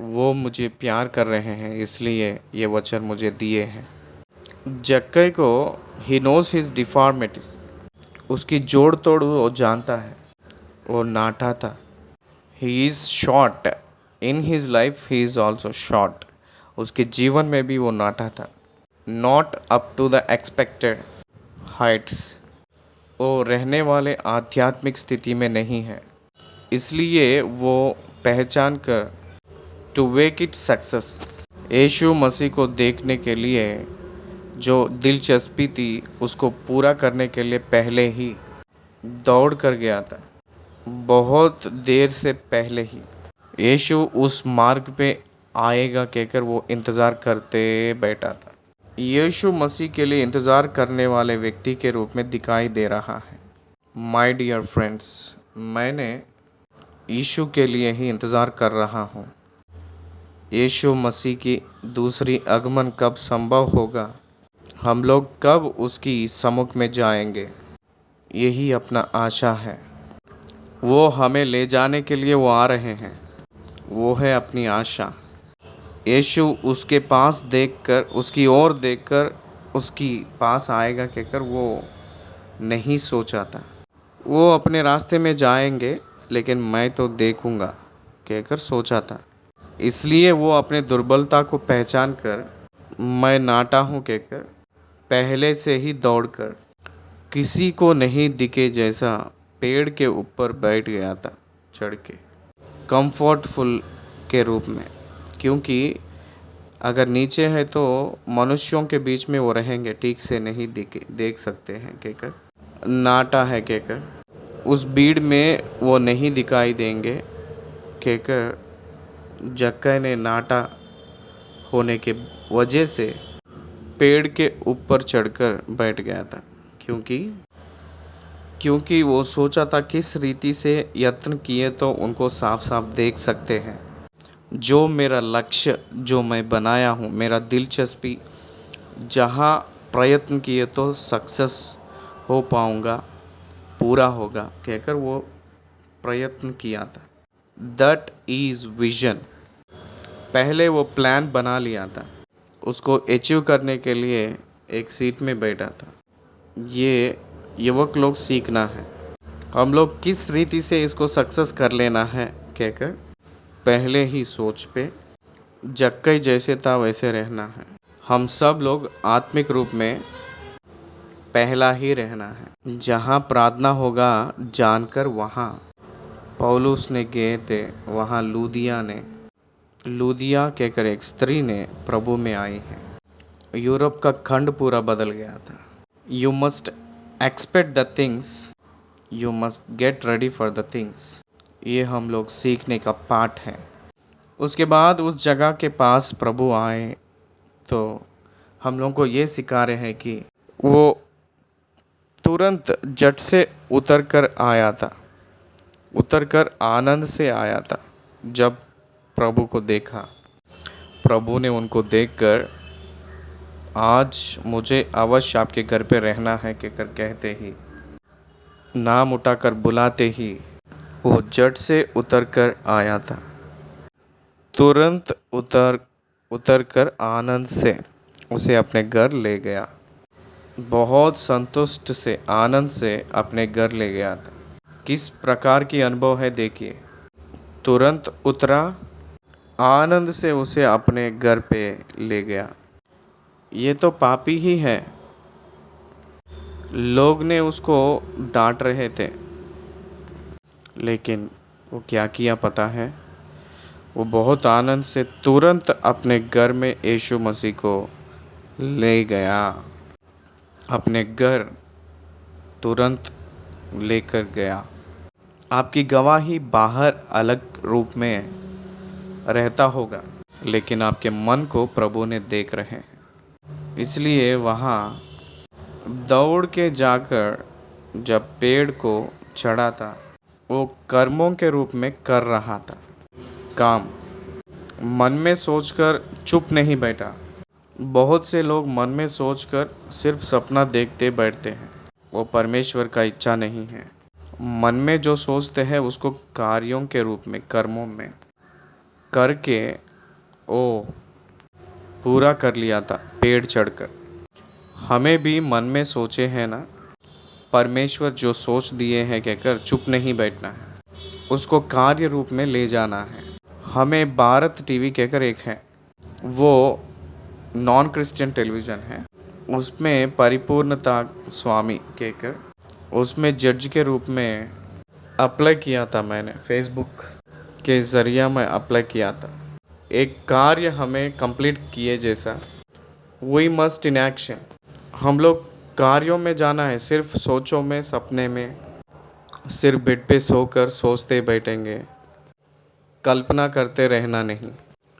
वो मुझे प्यार कर रहे हैं, इसलिए ये वचन मुझे दिए हैं। जक्कई को ही नोज हिज डिफॉर्मिटीज। उसकी जोड़ तोड़ वो जानता है। वो नाटा था। He is short in his life, he is also short. उसके जीवन में भी वो नाटा था। Not up to the expected heights. वो रहने वाले आध्यात्मिक स्थिति में नहीं है, इसलिए वो पहचान कर टू वेक इट सक्सेस। यीशु मसीह को देखने के लिए जो दिलचस्पी थी उसको पूरा करने के लिए पहले ही दौड़ कर गया था। बहुत देर से पहले ही यीशु उस मार्ग पे आएगा कहकर वो इंतज़ार करते बैठा था। यीशु मसीह के लिए इंतज़ार करने वाले व्यक्ति के रूप में दिखाई दे रहा है। माय डियर फ्रेंड्स, मैंने यीशु के लिए ही इंतज़ार कर रहा हूँ। यीशु मसीह की दूसरी आगमन कब संभव होगा, हम लोग कब उसकी सम्मुख में जाएंगे, यही अपना आशा है। वो हमें ले जाने के लिए वो आ रहे हैं, वो है अपनी आशा। यीशु उसके पास देखकर, उसकी ओर देखकर उसकी पास आएगा कहकर वो नहीं सोचा था। वो अपने रास्ते में जाएंगे लेकिन मैं तो देखूंगा कहकर सोचा था। इसलिए वो अपने दुर्बलता को पहचान कर, मैं नाटा हूँ कहकर पहले से ही दौड़कर किसी को नहीं दिखे जैसा पेड़ के ऊपर बैठ गया था चढ़ के, कंफर्टफुल के रूप में। क्योंकि अगर नीचे है तो मनुष्यों के बीच में वो रहेंगे, ठीक से नहीं देख सकते हैं कहकर नाटा है कहकर उस भीड़ में वो नहीं दिखाई देंगे कहकर जक्कई ने नाटा होने के वजह से पेड़ के ऊपर चढ़कर बैठ गया था। क्योंकि वो सोचा था किस रीति से यत्न किए तो उनको साफ साफ देख सकते हैं। जो मेरा लक्ष्य जो मैं बनाया हूँ, मेरा दिलचस्पी जहाँ प्रयत्न किए तो सक्सेस हो पाऊँगा, पूरा होगा कहकर वो प्रयत्न किया था। That is vision. पहले वो प्लान बना लिया था, उसको अचीव करने के लिए एक सीट में बैठा था। ये युवक लोग सीखना है, हम लोग किस रीति से इसको सक्सेस कर लेना है कहकर पहले ही सोच पे जक्कई जैसे था वैसे रहना है। हम सब लोग आत्मिक रूप में पहला ही रहना है। जहाँ प्रार्थना होगा जानकर वहाँ पौलुस ने गए थे, वहाँ लूदिया कहकर एक स्त्री ने प्रभु में आई है। यूरोप का खंड पूरा बदल गया था। You must expect the things, you must get ready for the things. ये हम लोग सीखने का पाठ है। उसके बाद उस जगह के पास प्रभु आए तो हम लोगों को ये सिखा रहे हैं कि वो तुरंत झट से उतर कर आया था, उतर कर आनंद से आया था। जब प्रभु को देखा, प्रभु ने उनको देखकर आज मुझे अवश्य आपके घर पे रहना है कहकर कहते ही, नाम उठाकर बुलाते ही वो झट से उतर कर आया था। तुरंत उतर कर आनंद से उसे अपने घर ले गया। बहुत संतुष्ट से आनंद से अपने घर ले गया था। किस प्रकार की अनुभव है देखिए। तुरंत उतरा, आनंद से उसे अपने घर पे ले गया। ये तो पापी ही है। लोग ने उसको डांट रहे थे, लेकिन वो क्या किया पता है? वो बहुत आनंद से तुरंत अपने घर में यीशु मसीह को ले गया। अपने घर तुरंत लेकर गया। आपकी गवाही बाहर अलग रूप में रहता होगा, लेकिन आपके मन को प्रभु ने देख रहे हैं। इसलिए वहाँ दौड़ के जाकर जब पेड़ को चढ़ा था, वो कर्मों के रूप में कर रहा था काम। मन में सोचकर चुप नहीं बैठा। बहुत से लोग मन में सोचकर सिर्फ सपना देखते बैठते हैं, वो परमेश्वर का इच्छा नहीं है। मन में जो सोचते हैं उसको कार्यों के रूप में, कर्मों में करके ओ पूरा कर लिया था पेड़ चढ़कर। हमें भी मन में सोचे हैं ना, परमेश्वर जो सोच दिए हैं कहकर चुप नहीं बैठना है, उसको कार्य रूप में ले जाना है। हमें भारत टीवी कहकर एक है, वो नॉन क्रिश्चियन टेलीविज़न है, उसमें परिपूर्णता स्वामी कहकर उसमें जज के रूप में अप्लाई किया था। मैंने फेसबुक के ज़रिया मैं अप्लाई किया था। एक कार्य हमें कंप्लीट किए जैसा, वी मस्ट इन एक्शन। हम लोग कार्यों में जाना है, सिर्फ सोचों में, सपने में, सिर्फ बेड पे सोकर सोचते बैठेंगे, कल्पना करते रहना नहीं।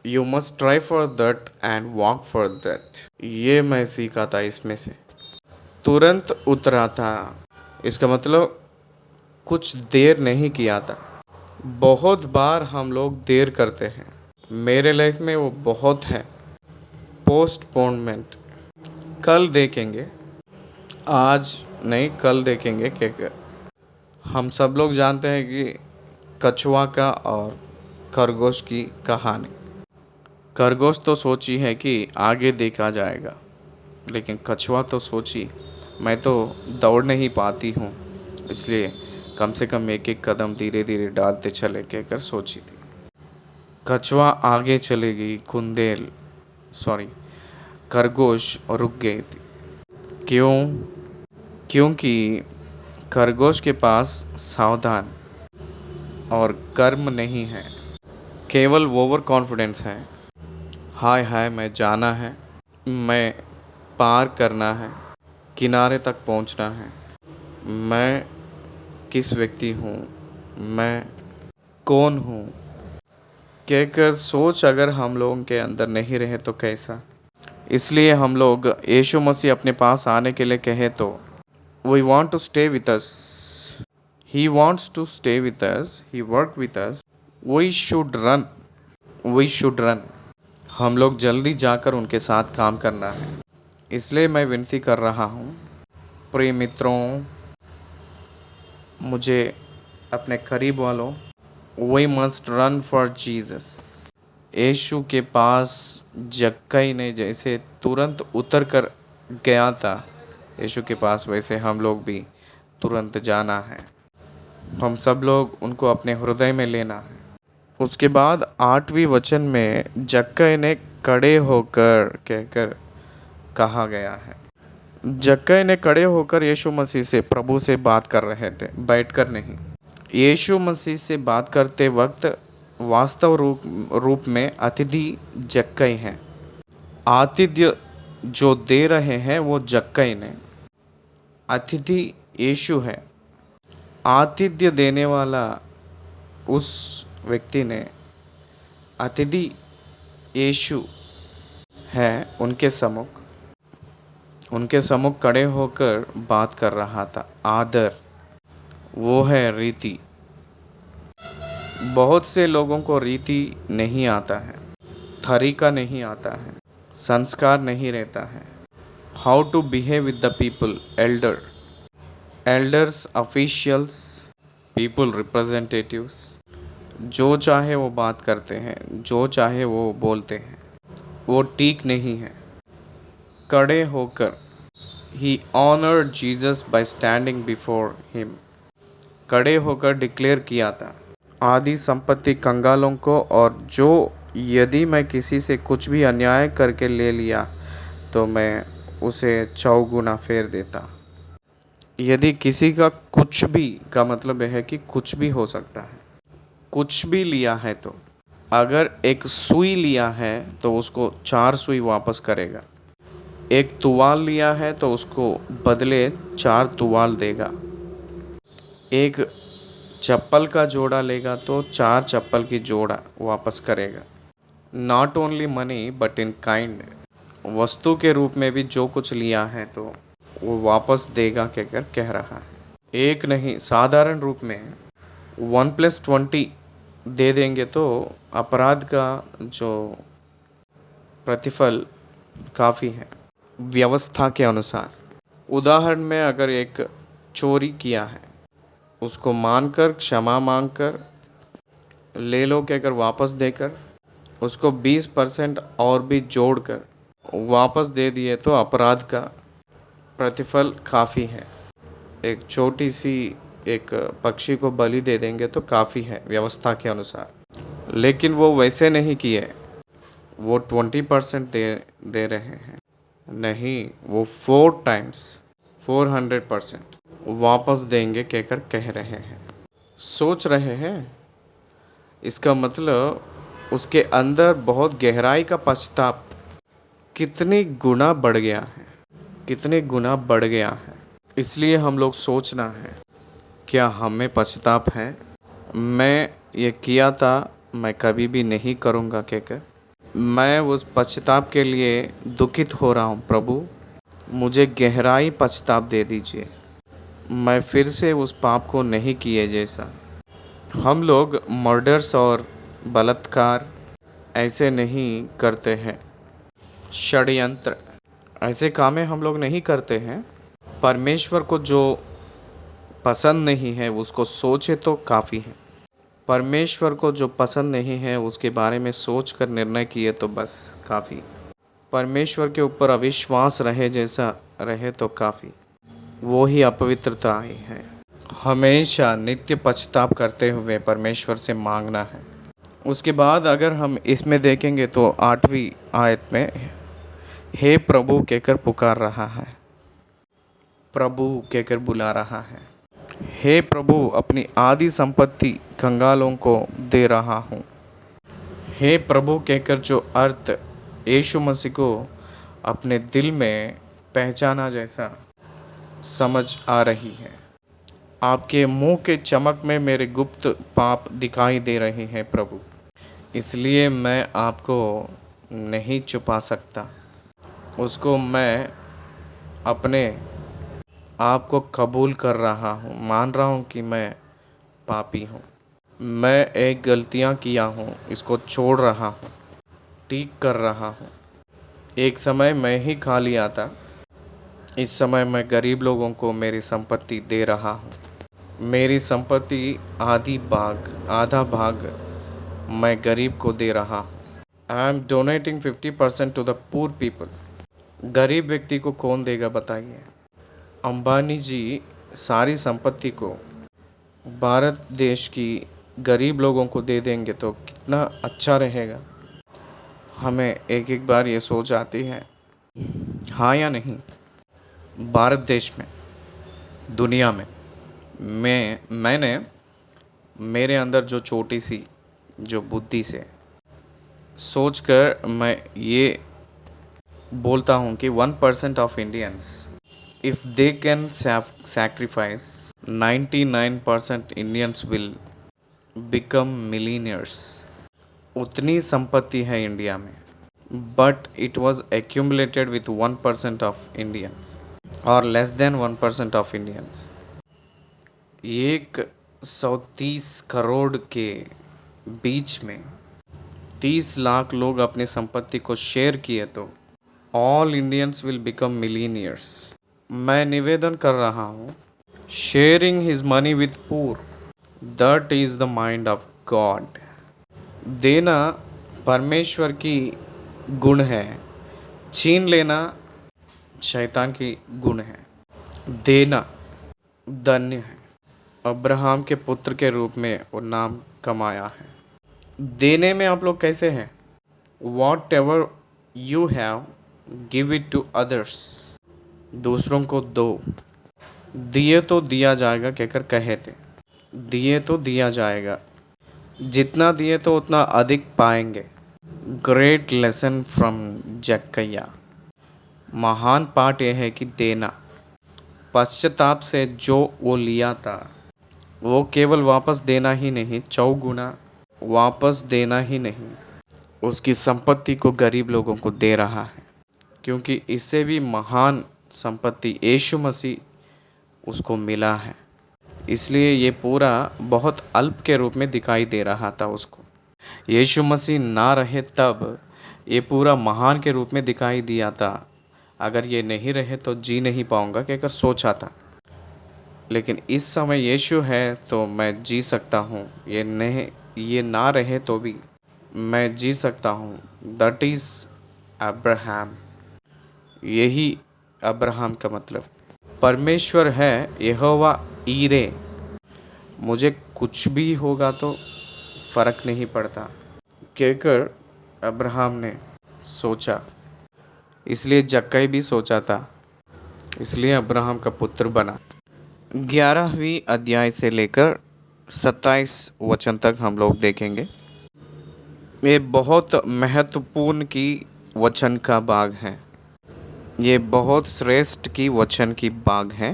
You must try for that and walk for that. ये मैं सीखा था इसमें से। तुरंत उतरा था, इसका मतलब कुछ देर नहीं किया था। बहुत बार हम लोग देर करते हैं। मेरे लाइफ में वो बहुत है, पोस्टपोनमेंट। कल देखेंगे, आज नहीं कल देखेंगे कहकर। हम सब लोग जानते हैं कि कछुआ का और खरगोश की कहानी। खरगोश तो सोची है कि आगे देखा जाएगा, लेकिन कछुआ तो सोची मैं तो दौड़ नहीं पाती हूँ, इसलिए कम से कम एक एक कदम धीरे धीरे डालते चले कहकर सोची थी। कछुआ आगे चली गई, खरगोश रुक गई थी। क्यों? क्योंकि खरगोश के पास सावधान और कर्म नहीं है, केवल ओवर कॉन्फिडेंस है। हाय हाय मैं जाना है, मैं पार करना है, किनारे तक पहुंचना है, मैं किस व्यक्ति हूँ, मैं कौन हूँ कहकर सोच अगर हम लोगों के अंदर नहीं रहे तो कैसा। इसलिए हम लोग यीशु मसीह अपने पास आने के लिए कहे तो we want to stay with us, he wants to stay with us, he work with us, we should run. हम लोग जल्दी जाकर उनके साथ काम करना है। इसलिए मैं विनती कर रहा हूँ, प्रिय मित्रों, मुझे अपने करीब वालों, we must run for Jesus. Yeshu के पास जक्कई ने जैसे तुरंत उतर कर गया था, यीशु के पास वैसे हम लोग भी तुरंत जाना है। हम सब लोग उनको अपने हृदय में लेना है। उसके बाद 8वीं वचन में जक्कई ने खड़े होकर कहकर कहा गया है। जक्कई ने खड़े होकर यीशु मसीह से, प्रभु से बात कर रहे थे, बैठकर नहीं। यीशु मसीह से बात करते वक्त वास्तव रूप में अतिथि जक्कई हैं। आतिथ्य जो दे रहे हैं वो जक्कई ने, अतिथि यीशु है। आतिथ्य देने वाला उस व्यक्ति ने, अतिथि यीशु है, उनके सम्मुख खड़े होकर बात कर रहा था। आदर वो है रीति। बहुत से लोगों को रीति नहीं आता है, तरीका नहीं आता है, संस्कार नहीं रहता है। How to behave with the people, elders, officials, people representatives, जो चाहे वो बात करते हैं, जो चाहे वो बोलते हैं, वो ठीक नहीं है। खड़े होकर, he honoured Jesus by standing before him. खड़े होकर डिक्लेयर किया था आदि संपत्ति कंगालों को, और जो यदि मैं किसी से कुछ भी अन्याय करके ले लिया तो मैं उसे चौगुना फेर देता। यदि किसी का कुछ भी का मतलब है कि कुछ भी हो सकता है। कुछ भी लिया है तो अगर एक सुई लिया है तो उसको 4 सुई वापस करेगा। एक तुवाल लिया है तो उसको बदले 4 तुवाल देगा। एक चप्पल का जोड़ा लेगा तो 4 चप्पल की जोड़ा वापस करेगा। Not only money but in kind, वस्तु के रूप में भी जो कुछ लिया है तो वो वापस देगा कहकर कह रहा है। एक नहीं, साधारण रूप में 1+20 दे देंगे तो अपराध का जो प्रतिफल काफ़ी है व्यवस्था के अनुसार। उदाहरण में अगर एक चोरी किया है, उसको मानकर, क्षमा मांगकर, ले लो कहकर वापस देकर, उसको 20% और भी जोड़कर वापस दे दिए तो अपराध का प्रतिफल काफ़ी है। एक छोटी सी एक पक्षी को बलि दे देंगे तो काफ़ी है व्यवस्था के अनुसार। लेकिन वो वैसे नहीं किए, वो 20% दे रहे हैं। नहीं, वो 4 टाइम्स 400% वापस देंगे कहकर कह रहे हैं। सोच रहे हैं इसका मतलब उसके अंदर बहुत गहराई का पश्चाताप कितनी गुना बढ़ गया है, कितने गुना बढ़ गया है। इसलिए हम लोग सोचना है, क्या हमें पश्चाताप है? मैं ये किया था, मैं कभी भी नहीं करूँगा कहकर मैं उस पश्चाताप के लिए दुखित हो रहा हूँ। प्रभु मुझे गहराई पश्चाताप दे दीजिए, मैं फिर से उस पाप को नहीं किए जैसा। हम लोग मर्डर्स और बलात्कार ऐसे नहीं करते हैं, षड्यंत्र ऐसे कामें हम लोग नहीं करते हैं। परमेश्वर को जो पसंद नहीं है उसको सोचे तो काफ़ी है। परमेश्वर को जो पसंद नहीं है उसके बारे में सोच कर निर्णय किए तो बस काफ़ी। परमेश्वर के ऊपर अविश्वास रहे जैसा रहे तो काफ़ी। वो ही अपवित्रता ही है। हमेशा नित्य पश्चाताप करते हुए परमेश्वर से मांगना है। उसके बाद अगर हम इसमें देखेंगे तो 8वीं आयत में हे प्रभु कहकर पुकार रहा है, प्रभु कहकर बुला रहा है। हे प्रभु अपनी आदि संपत्ति कंगालों को दे रहा हूँ। हे प्रभु कहकर जो अर्थ यीशु मसीह को अपने दिल में पहचाना जैसा समझ आ रही है। आपके मुंह के चमक में मेरे गुप्त पाप दिखाई दे रहे हैं प्रभु, इसलिए मैं आपको नहीं छुपा सकता। उसको मैं अपने आप को कबूल कर रहा हूँ, मान रहा हूँ कि मैं पापी हूँ, मैं एक गलतियाँ किया हूँ, इसको छोड़ रहा हूँ, ठीक कर रहा हूँ। एक समय मैं ही खा लिया था, इस समय मैं गरीब लोगों को मेरी संपत्ति दे रहा हूँ। मेरी संपत्ति आधा भाग मैं गरीब को दे रहा हूँ। I am donating 50% to the poor people. गरीब व्यक्ति को कौन देगा बताइए? अंबानी जी सारी संपत्ति को भारत देश की गरीब लोगों को दे देंगे तो कितना अच्छा रहेगा। हमें एक एक बार ये सोच आती है, हाँ या नहीं? भारत देश में, दुनिया में, मैंने मेरे अंदर जो छोटी सी जो बुद्धि से सोचकर मैं ये बोलता हूँ कि 1% of Indians if they can sacrifice 99% Indians will become millionaires. उतनी संपत्ति है इंडिया में, but it was accumulated with 1% of Indians और less than 1% of Indians. 130 crore के बीच में 30 लाख लोग अपनी संपत्ति को शेयर किए तो all Indians will become millionaires. मैं निवेदन कर रहा हूँ, sharing his money with poor, that is the mind of God. देना परमेश्वर की गुण है, छीन लेना शैतान की गुण है। देना धन्य है। अब्राहम के पुत्र के रूप में वो नाम कमाया है। देने में आप लोग कैसे हैं? Whatever you have give it to others. दूसरों को दो। दिए तो दिया जाएगा कहकर कहे थे। दिए तो दिया जाएगा, जितना दिए तो उतना अधिक पाएंगे। Great lesson from Jakkaiya. महान पाठ यह है कि देना, पश्चाताप से जो वो लिया था वो केवल वापस देना ही नहीं, चौगुना वापस देना ही नहीं, उसकी संपत्ति को गरीब लोगों को दे रहा है। क्योंकि इससे भी महान संपत्ति यीशु मसीह उसको मिला है, इसलिए ये पूरा बहुत अल्प के रूप में दिखाई दे रहा था उसको। यीशु मसीह ना रहे तब ये पूरा महान के रूप में दिखाई दिया था। अगर ये नहीं रहे तो जी नहीं पाऊँगा कहकर सोचा था, लेकिन इस समय यीशु है तो मैं जी सकता हूँ। ये ना रहे तो भी मैं जी सकता हूँ। That is Abraham. यही अब्राहम का मतलब परमेश्वर है, यहोवा ईरे। मुझे कुछ भी होगा तो फ़र्क नहीं पड़ता कहकर अब्राहम ने सोचा। इसलिए जक्कई भी सोचा था, इसलिए अब्राहम का पुत्र बना। 11वीं अध्याय से लेकर 27 वचन तक हम लोग देखेंगे। ये बहुत महत्वपूर्ण की वचन का भाग है। ये बहुत श्रेष्ठ की वचन की भाग है,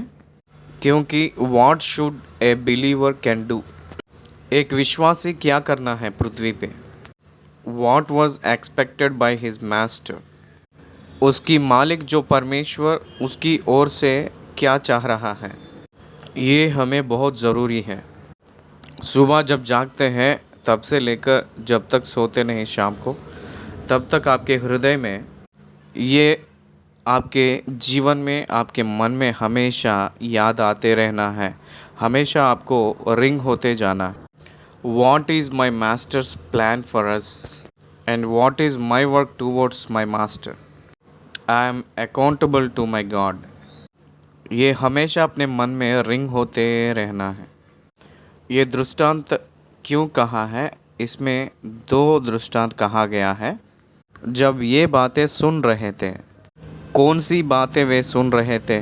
क्योंकि what should A believer can do. एक विश्वासी क्या करना है पृथ्वी पे। What was expected by his master. उसकी मालिक जो परमेश्वर उसकी ओर से क्या चाह रहा है, ये हमें बहुत ज़रूरी है। सुबह जब जागते हैं तब से लेकर जब तक सोते नहीं शाम को, तब तक आपके हृदय में ये, आपके जीवन में, आपके मन में हमेशा याद आते रहना है, हमेशा आपको रिंग होते जाना। What is my master's plan for us and what is my work towards my master? I am accountable to my God. ये हमेशा अपने मन में रिंग होते रहना है। ये दृष्टांत क्यों कहा है? इसमें दो दृष्टांत कहा गया है। जब ये बातें सुन रहे थे, कौन सी बातें वे सुन रहे थे?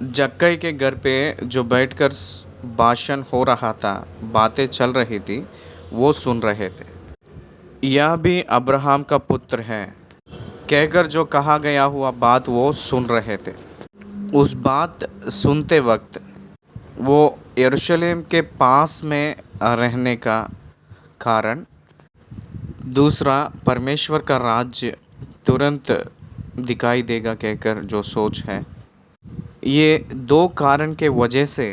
जक्कई के घर पे जो बैठकर भाषण हो रहा था, बातें चल रही थी, वो सुन रहे थे। यह भी अब्राहम का पुत्र है कहकर जो कहा गया हुआ बात वो सुन रहे थे। उस बात सुनते वक्त वो यरूशलेम के पास में रहने का कारण, दूसरा परमेश्वर का राज्य तुरंत दिखाई देगा कहकर जो सोच है, ये दो कारण के वजह से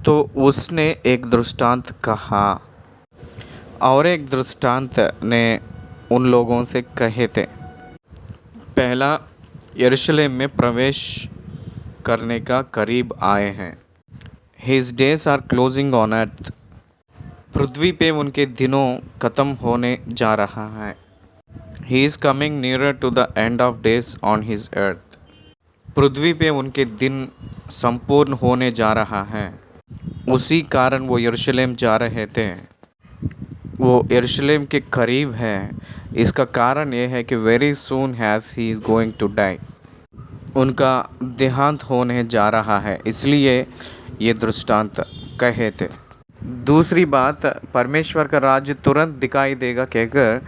तो उसने एक दृष्टांत कहा और एक दृष्टांत ने उन लोगों से कहे थे। पहला, यरूशलेम में प्रवेश करने का करीब आए हैं। His days are closing on earth. पृथ्वी पे उनके दिनों खत्म होने जा रहा है. He is coming nearer to the end of days on his earth. पृथ्वी पे उनके दिन संपूर्ण होने जा रहा है. उसी कारण वो यरूशलेम जा रहे थे. वो यरूशलेम के करीब है. इसका कारण ये है कि very soon has he is going to die. उनका देहांत होने जा रहा है, इसलिए ये दृष्टांत कहे थे. दूसरी बात, परमेश्वर का राज्य तुरंत दिखाई देगा कहकर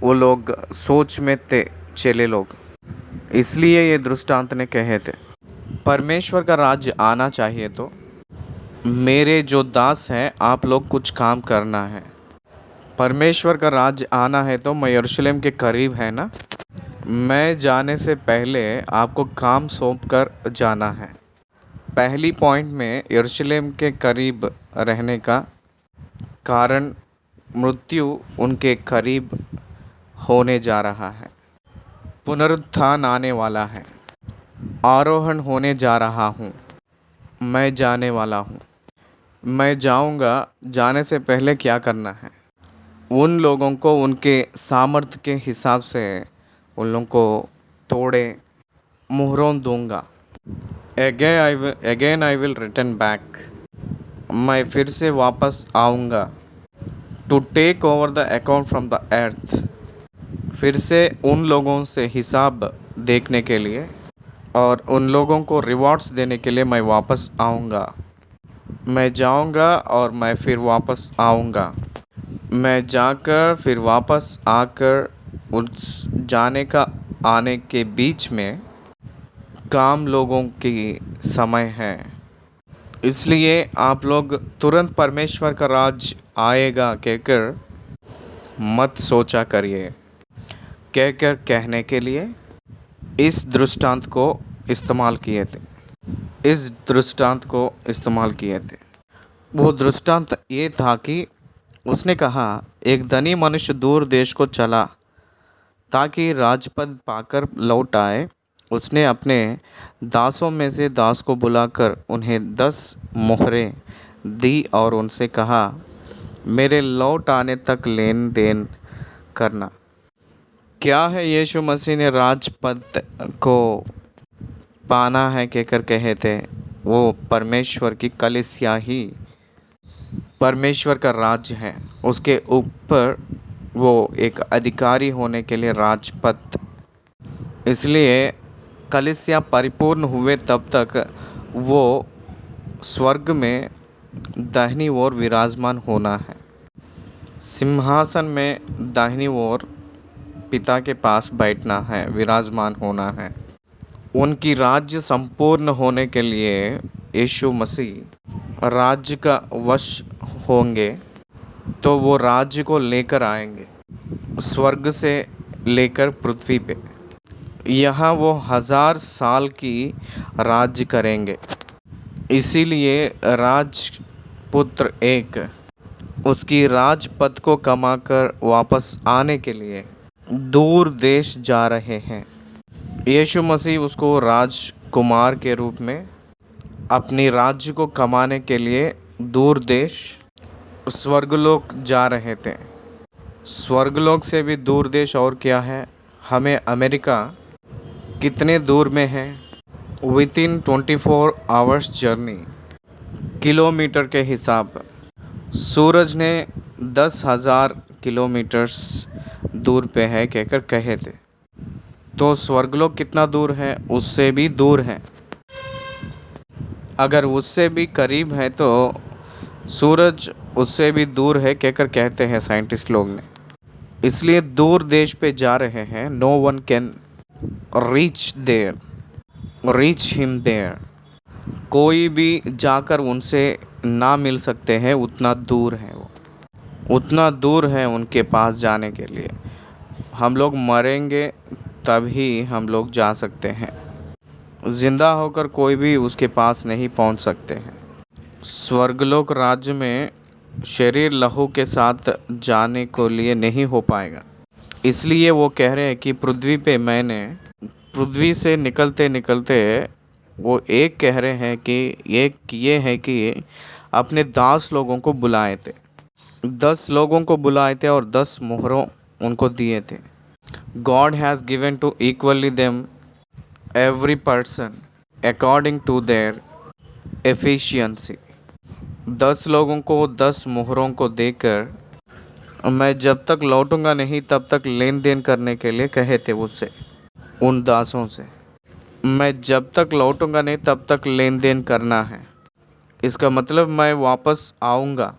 वो लोग सोच में थे, चेले लोग. इसलिए ये दृष्टांत ने कहे थे. परमेश्वर का राज्य आना चाहिए तो मेरे जो दास हैं आप लोग कुछ काम करना है. परमेश्वर का राज्य आना है तो मैं यरूशलेम के करीब है ना, मैं जाने से पहले आपको काम सौंप कर जाना है. पहली पॉइंट में यरूशलेम के करीब रहने का कारण मृत्यु उनके करीब होने जा रहा है. पुनरुत्थान आने वाला है. आरोहण होने जा रहा हूँ. मैं जाने वाला हूँ. मैं जाऊँगा. जाने से पहले क्या करना है, उन लोगों को उनके सामर्थ्य के हिसाब से उन लोगों को थोड़े मुहरों दूंगा. Again I will return back. मैं फिर से वापस आऊँगा. To take over the account from the earth. फिर से उन लोगों से हिसाब देखने के लिए और उन लोगों को रिवॉर्ड्स देने के लिए मैं वापस आऊँगा. मैं जाऊँगा और मैं फिर वापस आऊँगा. मैं जाकर फिर वापस आकर उस जाने का आने के बीच में काम लोगों की समय है. इसलिए आप लोग तुरंत परमेश्वर का राज आएगा कहकर मत सोचा करिए. कहकर कहने के लिए इस दृष्टांत को इस्तेमाल किए थे. इस दृष्टांत को इस्तेमाल किए थे. वो दृष्टांत ये था कि उसने कहा, एक धनी मनुष्य दूर देश को चला ताकि राजपद पाकर लौट आए. उसने अपने दासों में से दास को बुलाकर उन्हें 10 मोहरें दी और उनसे कहा, मेरे लौट आने तक लेन देन करना. क्या है यीशु मसीह ने राजपद को पाना है कहकर कहे थे. वो परमेश्वर की कलीसिया ही परमेश्वर का राज्य है. उसके ऊपर वो एक अधिकारी होने के लिए राजपद. इसलिए कलीसिया परिपूर्ण हुए तब तक वो स्वर्ग में दाहिनी ओर विराजमान होना है. सिंहासन में दाहिनी ओर पिता के पास बैठना है, विराजमान होना है. उनकी राज्य संपूर्ण होने के लिए यीशु मसीह राज्य का वश होंगे तो वो राज्य को लेकर आएंगे स्वर्ग से लेकर पृथ्वी पे. यहाँ वो 1000 साल की राज्य करेंगे. इसीलिए राजपुत्र एक उसकी राजपद को कमाकर वापस आने के लिए दूर देश जा रहे हैं. यीशु मसीह उसको राजकुमार के रूप में अपनी राज्य को कमाने के लिए दूर देश स्वर्गलोक जा रहे थे. स्वर्गलोक से भी दूर देश और क्या है, हमें अमेरिका कितने दूर में है, with in 24 hours journey. Kilometre के हिसाब सूरज ने 10,000 किलोमीटर्स दूर पे है कहकर कहे थे. तो स्वर्गलोक कितना दूर है, उससे भी दूर है. अगर उससे भी करीब है तो सूरज उससे भी दूर है कहकर कहते हैं साइंटिस्ट लोग ने. इसलिए दूर देश पे जा रहे हैं. No one can reach him there. कोई भी जाकर उनसे ना मिल सकते हैं, उतना दूर है वो. उतना दूर है उनके पास जाने के लिए. हम लोग मरेंगे तभी हम लोग जा सकते हैं. ज़िंदा होकर कोई भी उसके पास नहीं पहुंच सकते हैं. स्वर्गलोक राज्य में शरीर लहू के साथ जाने को लिए नहीं हो पाएगा. इसलिए वो कह रहे हैं कि पृथ्वी पे मैंने पृथ्वी से निकलते निकलते वो एक कह रहे हैं कि ये है कि अपने 10 लोगों को बुलाए थे, 10 लोगों को बुलाए थे और 10 मोहरों उनको दिए थे। God has given to equally them every person according to their efficiency. 10 लोगों को 10 मोहरों को देकर मैं जब तक लौटूंगा नहीं तब तक लेन देन करने के लिए कहे थे उससे, उन दासों से। मैं जब तक लौटूंगा नहीं तब तक लेन देन करना है। इसका मतलब मैं वापस आऊँगा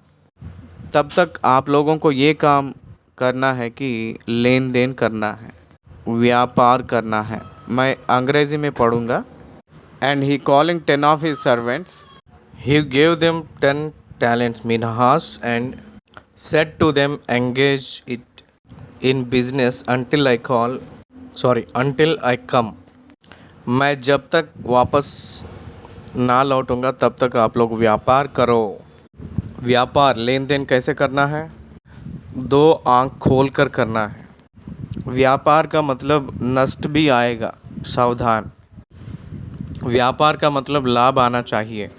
तब तक आप लोगों को ये काम करना है कि लेन देन करना है, व्यापार करना है। मैं अंग्रेज़ी में पढ़ूँगा। And he calling 10 of his servants he gave them 10 talents minhas and said to them, engage it in business until I come। मैं जब तक वापस ना लौटूंगा तब तक आप लोग व्यापार करो। व्यापार लेन देन कैसे करना है? 2 आँख खोल कर करना है। व्यापार का मतलब नष्ट भी आएगा, सावधान। व्यापार का मतलब लाभ आना चाहिए।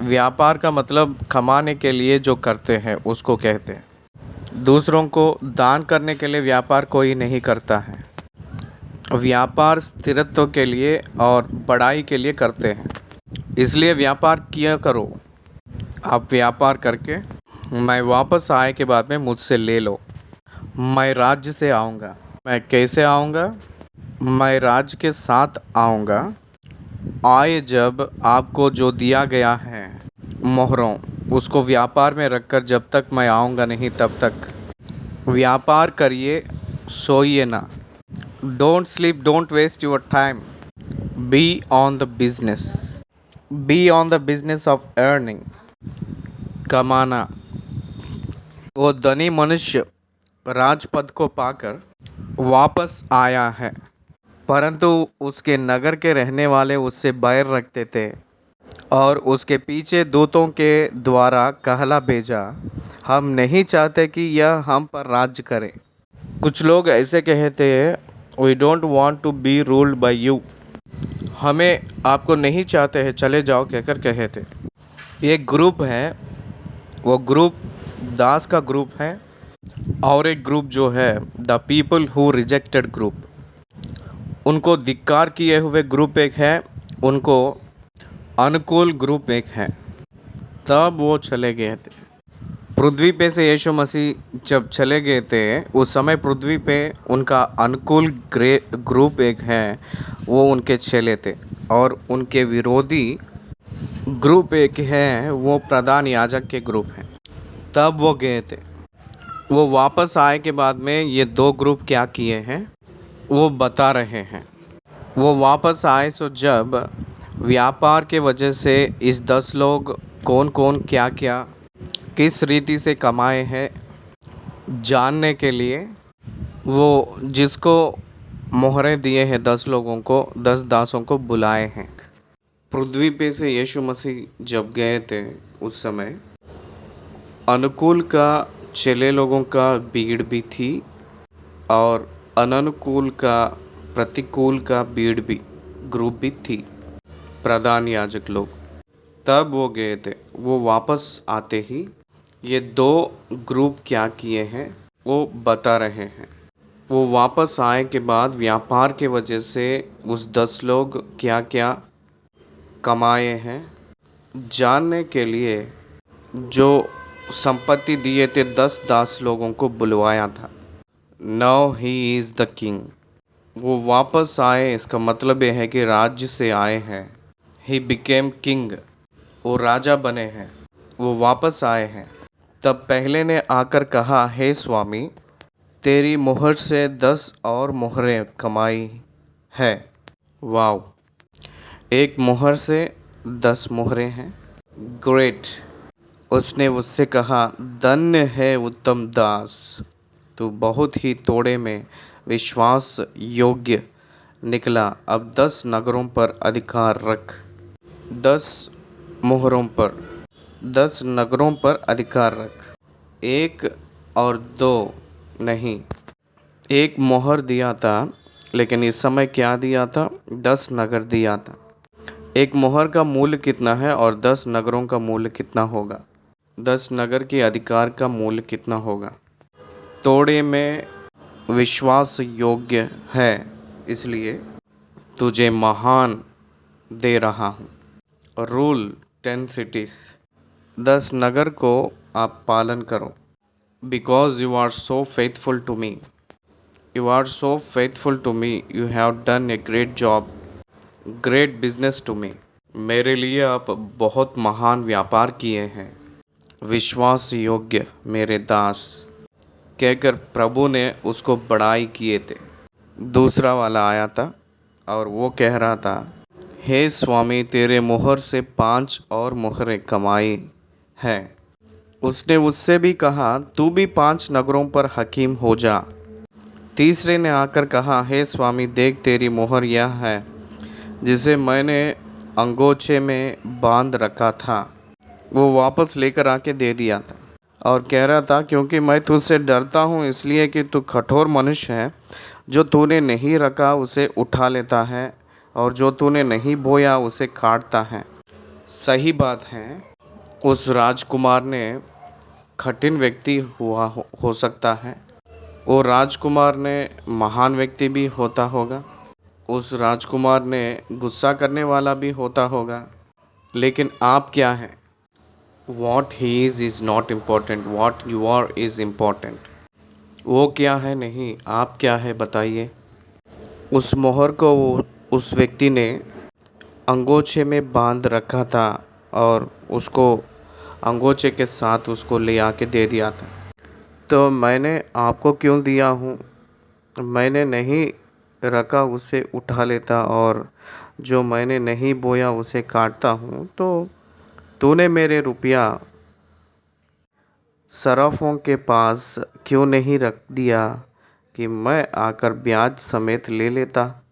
व्यापार का मतलब कमाने के लिए जो करते हैं उसको कहते हैं। दूसरों को दान करने के लिए व्यापार कोई नहीं करता है। व्यापार स्थिरत्व के लिए और बड़ाई के लिए करते हैं। इसलिए व्यापार किया करो। आप व्यापार करके मैं वापस आए के बाद में मुझसे ले लो। मैं राज्य से आऊँगा। मैं कैसे आऊँगा? मैं राज्य के साथ आऊँगा। आए जब आपको जो दिया गया है मोहरों, उसको व्यापार में रखकर जब तक मैं आऊँगा नहीं तब तक व्यापार करिए, सोइए ना। Don't sleep, don't waste your time. Be on the business, be on the business of earning, कमाना। वो धनी मनुष्य राजपद को पाकर वापस आया है, परंतु उसके नगर के रहने वाले उससे बैर रखते थे और उसके पीछे दूतों के द्वारा कहला भेजा, हम नहीं चाहते कि यह हम पर राज्य करे। कुछ लोग ऐसे कहते हैं, we don't want to be ruled by you. हमें आपको नहीं चाहते हैं, चले जाओ कहकर कहे थे। एक ग्रुप है, वो ग्रुप दास का ग्रुप है, और एक ग्रुप जो है the people who rejected group, उनको धिक्कार किए हुए ग्रुप एक है, उनको अनुकूल ग्रुप एक है। तब वो चले गए थे पृथ्वी पे से। यीशु मसीह जब चले गए थे उस समय पृथ्वी पे उनका अनुकूल ग्रुप एक है, वो उनके चेले थे। और उनके विरोधी ग्रुप एक है, वो प्रधान याजक के ग्रुप हैं। तब वो गए थे। वो वापस आए के बाद में ये 2 ग्रुप क्या किए हैं वो बता रहे हैं। वो वापस आए सो जब व्यापार के वजह से इस 10 लोग कौन कौन क्या क्या किस रीति से कमाए हैं जानने के लिए, वो जिसको मोहरें दिए हैं 10 लोगों को, 10 दासों को बुलाए हैं। पृथ्वी पे से यीशु मसीह जब गए थे उस समय अनुकूल का चेले लोगों का भीड़ भी थी और अननुकूल का प्रतिकूल का भीड़ भी ग्रुप भी थी, प्रधान याजक लोग। तब वो गए थे। वो वापस आते ही ये 2 ग्रुप क्या किए हैं वो बता रहे हैं। वो वापस आए के बाद व्यापार के वजह से उस 10 लोग क्या क्या कमाए हैं जानने के लिए जो संपत्ति दिए थे 10 दास लोगों को बुलवाया था। Now he is the king. वो वापस आए, इसका मतलब ये है कि राज्य से आए हैं। ही बिकेम किंग, वो राजा बने हैं, वो वापस आए हैं। तब पहले ने आकर कहा, हे स्वामी, तेरी मोहर से 10 और मोहरें कमाई है। वाव, एक मोहर से 10 मोहरें हैं। ग्रेट। उसने उससे कहा, धन्य है उत्तम दास, तू बहुत ही थोड़े में विश्वास योग्य निकला। अब 10 नगरों पर अधिकार रख। 10 मोहरों पर, 10 नगरों पर अधिकार रख। 1 और 2 नहीं, 1 मोहर दिया था, लेकिन इस समय क्या दिया था? 10 नगर दिया था। एक मोहर का मूल्य कितना है और 10 नगरों का मूल्य कितना होगा? 10 नगर के अधिकार का मूल्य कितना होगा? तोड़े में विश्वास योग्य है, इसलिए तुझे महान दे रहा हूँ। Rule 10 cities। 10 नगर को आप पालन करो। Because you are so faithful to me. You are so faithful to me, you have done a great job, great business to me. मेरे लिए आप बहुत महान व्यापार किए हैं। विश्वास योग्य मेरे दास, कहकर प्रभु ने उसको बड़ाई किए थे। दूसरा वाला आया था और वो कह रहा था, हे स्वामी, तेरे मुहर से 5 और मुहरें कमाई हैं। उसने उससे भी कहा, तू भी 5 नगरों पर हकीम हो जा। तीसरे ने आकर कहा, हे स्वामी, देख तेरी मुहर यह है जिसे मैंने अंगोछे में बांध रखा था। वो वापस लेकर आके दे दिया था और कह रहा था, क्योंकि मैं तुझसे डरता हूँ, इसलिए कि तू कठोर मनुष्य है। जो तूने नहीं रखा उसे उठा लेता है और जो तूने नहीं बोया उसे काटता है। सही बात है, उस राजकुमार ने कठिन व्यक्ति हो सकता है। वो राजकुमार ने महान व्यक्ति भी होता होगा। उस राजकुमार ने गुस्सा करने वाला भी होता होगा। लेकिन आप क्या हैं? What he is not important, what you are is important. वो क्या है नहीं, आप क्या है बताइए। उस मोहर को उस व्यक्ति ने अंगोछे में बांध रखा था और उसको अंगोछे के साथ उसको ले आके दे दिया था। तो मैंने आपको क्यों दिया हूँ? मैंने नहीं रखा उसे उठा लेता और जो मैंने नहीं बोया उसे काटता हूँ। तो तूने मेरे रुपया सराफों के पास क्यों नहीं रख दिया कि मैं आकर ब्याज समेत ले लेता?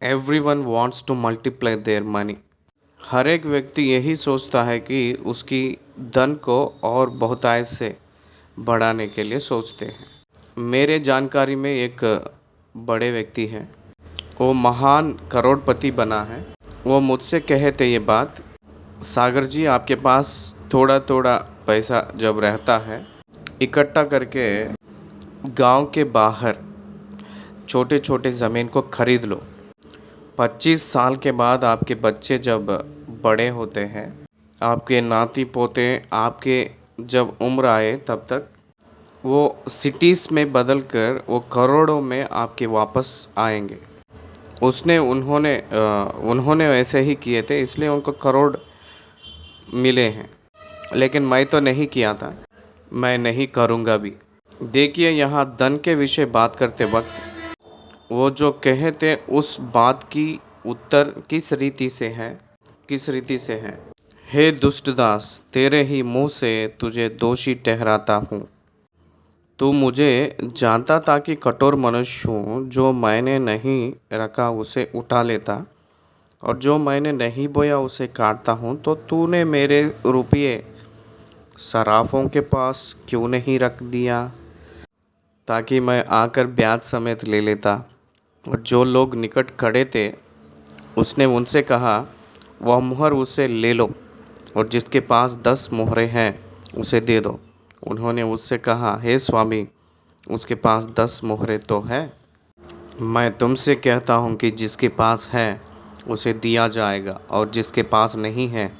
Everyone wants to multiply their money. हर एक व्यक्ति यही सोचता है कि उसकी धन को और बहुतायत से बढ़ाने के लिए सोचते हैं। मेरे जानकारी में एक बड़े व्यक्ति हैं, वो महान करोड़पति बना है। वो मुझसे कहे थे ये बात, सागर जी, आपके पास थोड़ा थोड़ा पैसा जब रहता है, इकट्ठा करके गांव के बाहर छोटे छोटे ज़मीन को खरीद लो। 25 साल के बाद आपके बच्चे जब बड़े होते हैं, आपके नाती पोते आपके जब उम्र आए, तब तक वो सिटीज़ में बदल कर वो करोड़ों में आपके वापस आएंगे। उन्होंने वैसे ही किए थे, इसलिए उनको करोड़ मिले हैं। लेकिन मैं तो नहीं किया था, मैं नहीं करूँगा भी। देखिए, यहाँ धन के विषय बात करते वक्त वो जो कहे थे उस बात की उत्तर किस रीति से है? हे दुष्ट दास, तेरे ही मुँह से तुझे दोषी ठहराता हूँ। तू मुझे जानता था कि कठोर मनुष्य हूँ, जो मैंने नहीं रखा उसे उठा लेता और जो मैंने नहीं बोया उसे काटता हूँ। तो तूने मेरे रुपये सराफों के पास क्यों नहीं रख दिया, ताकि मैं आकर ब्याज समेत ले लेता? और जो लोग निकट खड़े थे, उसने उनसे कहा, वह मुहर उसे ले लो और जिसके पास 10 मुहरें हैं उसे दे दो। उन्होंने उससे कहा, हे स्वामी, उसके पास 10 मुहरें तो है। मैं तुमसे कहता हूँ कि जिसके पास है उसे दिया जाएगा और जिसके पास नहीं है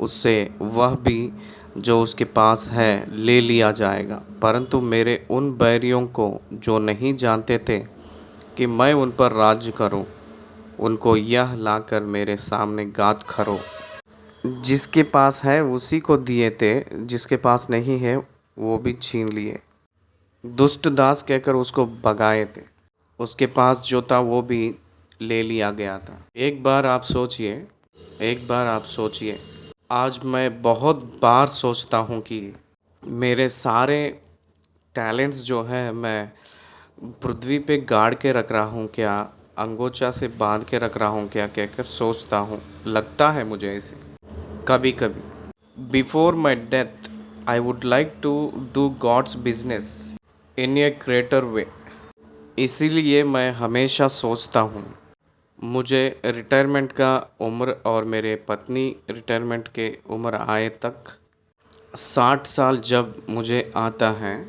उससे वह भी जो उसके पास है ले लिया जाएगा। परंतु मेरे उन बैरियों को जो नहीं जानते थे कि मैं उन पर राज्य करूं, उनको यह लाकर मेरे सामने गात खरो। जिसके पास है उसी को दिए थे, जिसके पास नहीं है वो भी छीन लिए। दुष्ट दास कहकर उसको भगाए थे। उसके पास जो था वो भी ले लिया गया था। एक बार आप सोचिए, आज मैं बहुत बार सोचता हूँ कि मेरे सारे टैलेंट्स जो है मैं पृथ्वी पे गाड़ के रख रहा हूँ क्या, अंगोछा से बांध के रख रहा हूँ क्या, कहकर सोचता हूँ। लगता है मुझे ऐसे कभी कभी। Before my death I would like to do God's business in a greater way. इसीलिए मैं हमेशा सोचता हूँ मुझे रिटायरमेंट का उम्र और मेरे पत्नी रिटायरमेंट के उम्र आए तक 60 साल जब मुझे आता है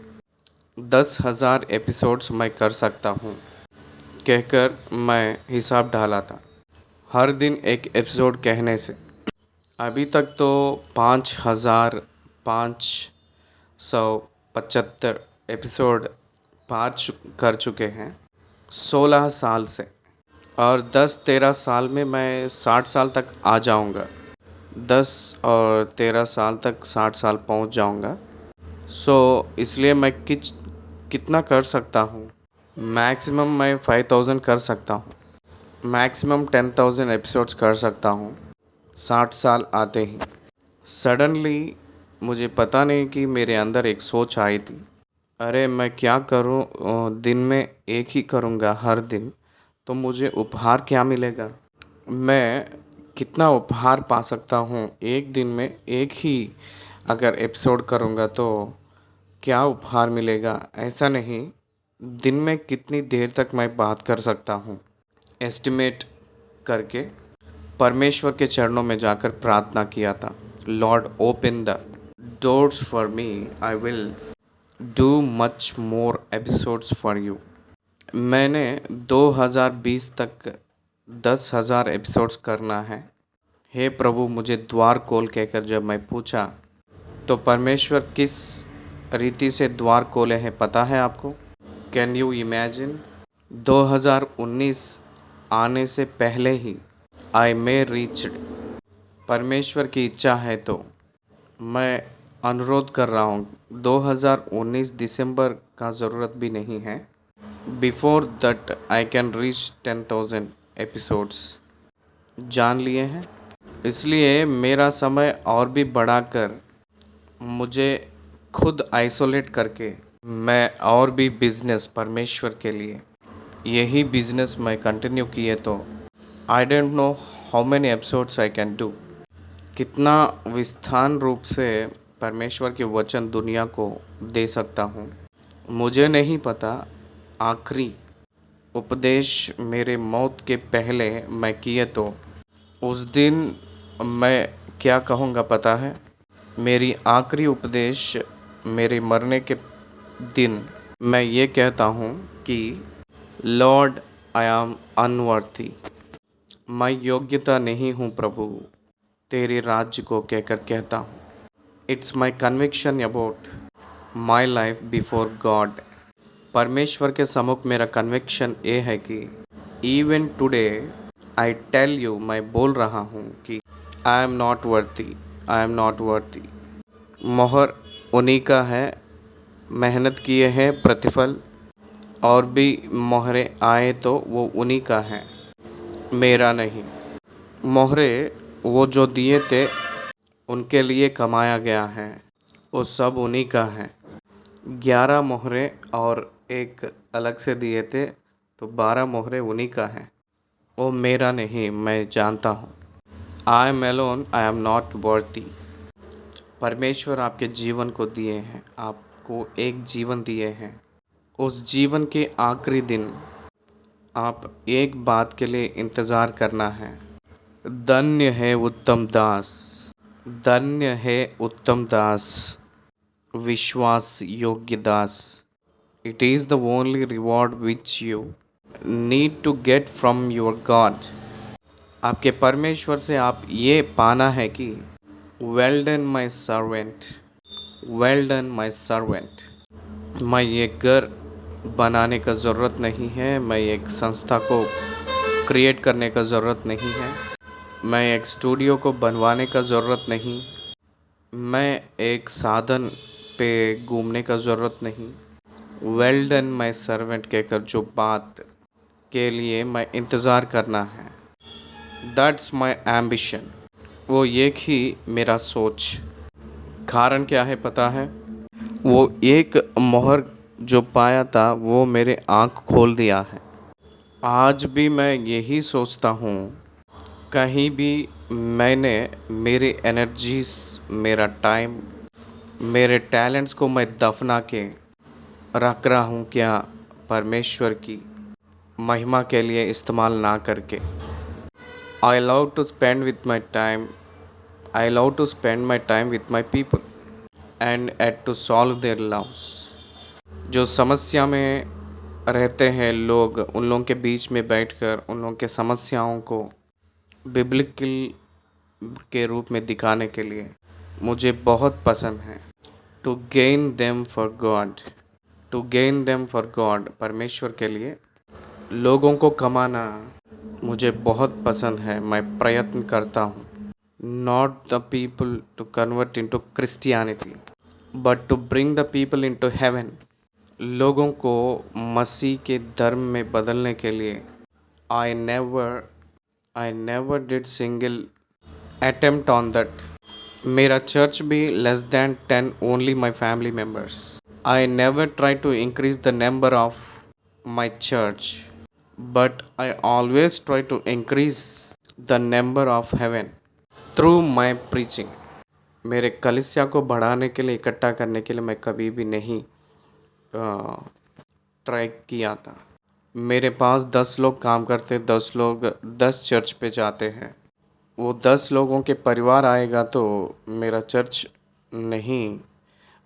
10,000 एपिसोड्स मैं कर सकता हूँ कहकर मैं हिसाब डाला था हर दिन एक एपिसोड कहने से। अभी तक तो 5,575 एपिसोड कर चुके हैं 16 साल से। और 10-13 साल में मैं 60 साल तक आ जाऊंगा। 10 और 13 साल तक 60 साल पहुंच जाऊंगा। सो इसलिए मैं कितना कर सकता हूँ। मैक्सिमम मैं 5,000 कर सकता हूँ। मैक्सिमम 10,000 एपिसोड्स कर सकता हूँ 60 साल आते ही। सडनली मुझे पता नहीं कि मेरे अंदर एक सोच आई थी, अरे मैं क्या करूँ, दिन में एक ही करूँगा हर दिन तो मुझे उपहार क्या मिलेगा। मैं कितना उपहार पा सकता हूँ एक दिन में एक ही अगर एपिसोड करूँगा तो क्या उपहार मिलेगा। ऐसा नहीं, दिन में कितनी देर तक मैं बात कर सकता हूँ एस्टिमेट करके परमेश्वर के चरणों में जाकर प्रार्थना किया था। Lord open the doors for me, I will do much more episodes for you. मैंने 2020 तक 10,000 एपिसोड्स करना है। हे प्रभु मुझे द्वार खोल कहकर जब मैं पूछा तो परमेश्वर किस रीति से द्वार खोले हैं पता है आपको। कैन यू इमेजिन 2019 आने से पहले ही आई मे रीच्ड। परमेश्वर की इच्छा है तो मैं अनुरोध कर रहा हूँ 2019 दिसंबर का ज़रूरत भी नहीं है। Before that I can reach 10,000 episodes जान लिए हैं। इसलिए मेरा समय और भी बढ़ाकर मुझे खुद आइसोलेट करके मैं और भी बिजनेस परमेश्वर के लिए यही बिजनेस मैं कंटिन्यू किए तो I don't know how many episodes I can do. कितना विस्तार रूप से परमेश्वर के वचन दुनिया को दे सकता हूँ मुझे नहीं पता। आखिरी उपदेश मेरे मौत के पहले मैं किए तो उस दिन मैं क्या कहूँगा पता है। मेरी आखिरी उपदेश मेरे मरने के दिन मैं ये कहता हूँ कि लॉर्ड आई एम अनवर्थी, मैं योग्यता नहीं हूँ प्रभु तेरे राज्य को कहकर कहता हूँ। It's my conviction about my life before God. परमेश्वर के सम्मुख मेरा कन्विक्शन ये है कि even today I tell you, मैं बोल रहा हूँ कि I am not worthy, I am not worthy. मोहर उन्हीं का है, मेहनत किए हैं प्रतिफल और भी मोहरे आए तो वो उन्हीं का है, मेरा नहीं। मोहरे वो जो दिए थे उनके लिए कमाया गया है, वो सब उन्हीं का है। 11 मोहरे और एक अलग से दिए थे तो 12 मोहरे उन्हीं का है, वो मेरा नहीं, मैं जानता हूँ। I am alone, I am not worthy. परमेश्वर आपके जीवन को दिए हैं, आपको एक जीवन दिए हैं। उस जीवन के आखिरी दिन आप एक बात के लिए इंतज़ार करना है। धन्य है उत्तम दास, धन्य है उत्तम दास, विश्वास योग्य दास। It is the only reward which you need to get from your God. आपके परमेश्वर से आप ये पाना है कि well done my servant, well done my servant. मैं ये घर बनाने का ज़रूरत नहीं है, मैं एक संस्था को क्रिएट करने का ज़रूरत नहीं है, मैं एक स्टूडियो को बनवाने का ज़रूरत नहीं, मैं एक साधन पे घूमने का ज़रूरत नहीं। वेल डन माई सर्वेंट कहकर जो बात के लिए मैं इंतज़ार करना है, दैट्स माई एम्बिशन। वो एक ही मेरा सोच। कारण क्या है पता है। वो एक मोहर जो पाया था वो मेरे आँख खोल दिया है। आज भी मैं यही सोचता हूँ, कहीं भी मैंने मेरी एनर्जीज, मेरा टाइम, मेरे टैलेंट्स को मैं दफना के रख रहा हूँ क्या परमेश्वर की महिमा के लिए इस्तेमाल ना करके। I love to spend with my time I love to spend my time with my people and at to solve their loves. जो समस्या में रहते हैं लोग, उन लोगों के बीच में बैठकर उन लोगों के समस्याओं को बिब्लिकल के रूप में दिखाने के लिए मुझे बहुत पसंद है। To gain them for God to gain them for God, परमेश्वर के लिए लोगों को कमाना मुझे बहुत पसंद है। मैं प्रयत्न करता हूँ। Not the people to convert into Christianity but to bring the people into heaven. लोगों को मसीह के धर्म में बदलने के लिए I never did single attempt on that. मेरा चर्च भी less than 10 only my family members. I never try to increase the number of my church but I always try to increase the number of heaven through my preaching. मेरे कलीसिया को बढ़ाने के लिए, इकट्ठा करने के लिए मैं कभी भी नहीं ट्राई किया था। मेरे पास 10 लोग काम करते, 10 लोग 10 चर्च पे जाते हैं। वो 10 लोगों के परिवार आएगा तो मेरा चर्च नहीं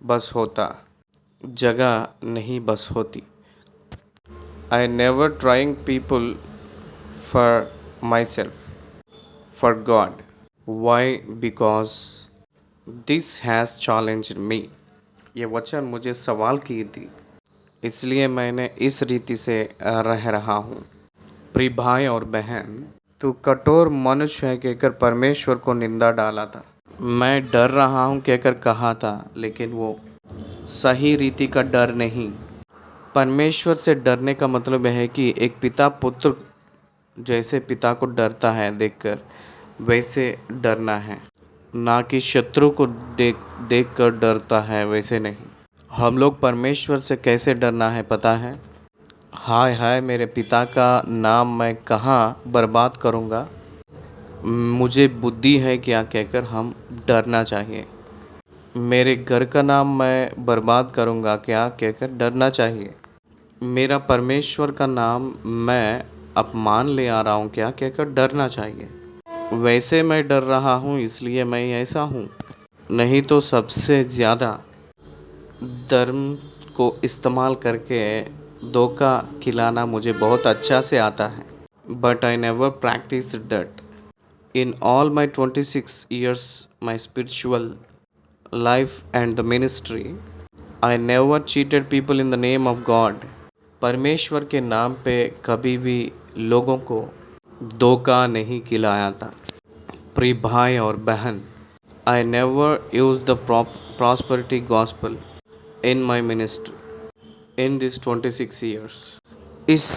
बस होता, जगह नहीं बस होती। I never trying people for myself, for God. Why? Because this has challenged me. ये वचन मुझे सवाल की थी, इसलिए मैंने इस रीति से रह रहा हूँ। प्रिय भाई और बहन, तू कठोर मनुष्य है कहकर परमेश्वर को निंदा डाला था। मैं डर रहा हूँ कहकर कहा था, लेकिन वो सही रीति का डर नहीं। परमेश्वर से डरने का मतलब है कि एक पिता पुत्र जैसे पिता को डरता है देखकर, वैसे डरना है, ना कि शत्रु को देख कर डरता है, वैसे नहीं। हम लोग परमेश्वर से कैसे डरना है पता है? हाय हाय, मेरे पिता का नाम मैं कहाँ बर्बाद करूँगा, मुझे बुद्धि है क्या कहकर हम डरना चाहिए। मेरे घर का नाम मैं बर्बाद करूँगा क्या कहकर डरना चाहिए। मेरा परमेश्वर का नाम मैं अपमान ले आ रहा हूँ क्या कहकर डरना चाहिए। वैसे मैं डर रहा हूँ, इसलिए मैं ऐसा हूँ। नहीं तो सबसे ज़्यादा धर्म को इस्तेमाल करके धोखा खिलाना मुझे बहुत अच्छा से आता है। But I never practice that in all my 26 years my spiritual life and the ministry. I never cheated people in the name of God. परमेश्वर के नाम पे कभी भी लोगों को धोखा नहीं खिलाया था। प्रिय भाई और बहन, I never used the prosperity gospel in my ministry in these 26 years. इस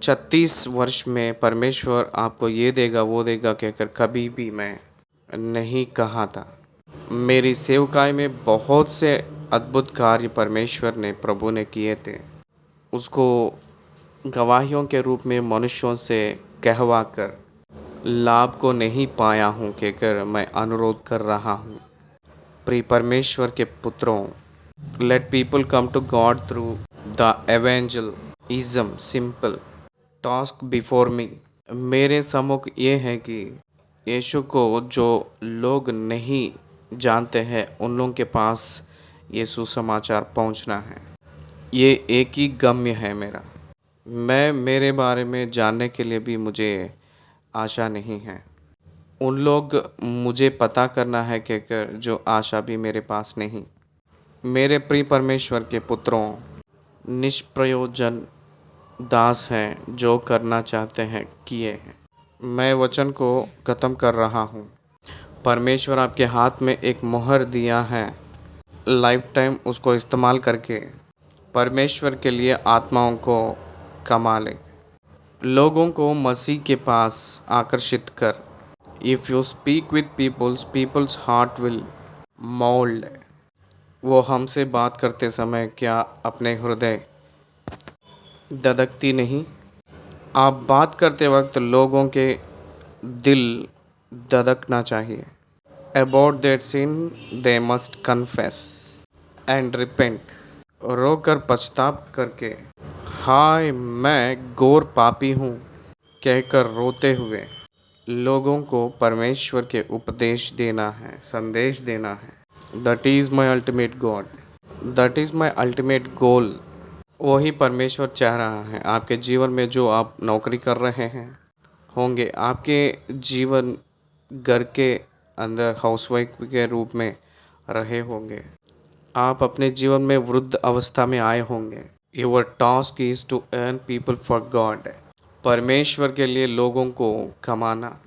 36 वर्ष में परमेश्वर आपको ये देगा वो देगा कहकर कभी भी मैं नहीं कहा था। मेरी सेवकाई में बहुत से अद्भुत कार्य परमेश्वर ने, प्रभु ने किए थे। उसको गवाहियों के रूप में मनुष्यों से कहवा कर लाभ को नहीं पाया हूँ कहकर मैं अनुरोध कर रहा हूँ। प्रिय परमेश्वर के पुत्रों, let people come to God through the evangelism simple task before me. मेरे सम्मुख ये है कि यीशु को जो लोग नहीं जानते हैं उन लोगों के पास ये सुसमाचार पहुंचना है। ये एक ही गम्य है मेरा। मैं मेरे बारे में जानने के लिए भी मुझे आशा नहीं है। उन लोग मुझे पता करना है कहकर जो आशा भी मेरे पास नहीं। मेरे प्रिय परमेश्वर के पुत्रों, निष्प्रयोजन दास हैं जो करना चाहते हैं किए हैं। मैं वचन को ख़त्म कर रहा हूँ। परमेश्वर आपके हाथ में एक मोहर दिया है, लाइफ टाइम उसको इस्तेमाल करके परमेश्वर के लिए आत्माओं को कमा ले, लोगों को मसीह के पास आकर्षित कर। If you speak with people's heart will mould. वो हमसे बात करते समय क्या अपने हृदय धधकती नहीं? आप बात करते वक्त लोगों के दिल धधकना चाहिए। About that sin they must confess and repent. रोकर पछताप करके हाय मैं घोर पापी हूँ कहकर रोते हुए लोगों को परमेश्वर के उपदेश देना है, संदेश देना है। That is my ultimate God, that is my ultimate goal. वही परमेश्वर चाह रहा है आपके जीवन में। जो आप नौकरी कर रहे हैं होंगे, आपके जीवन घर के अंदर हाउसवाइफ के रूप में रहे होंगे, आप अपने जीवन में वृद्ध अवस्था में आए होंगे। Your task is to earn people for God. परमेश्वर के लिए लोगों को कमाना,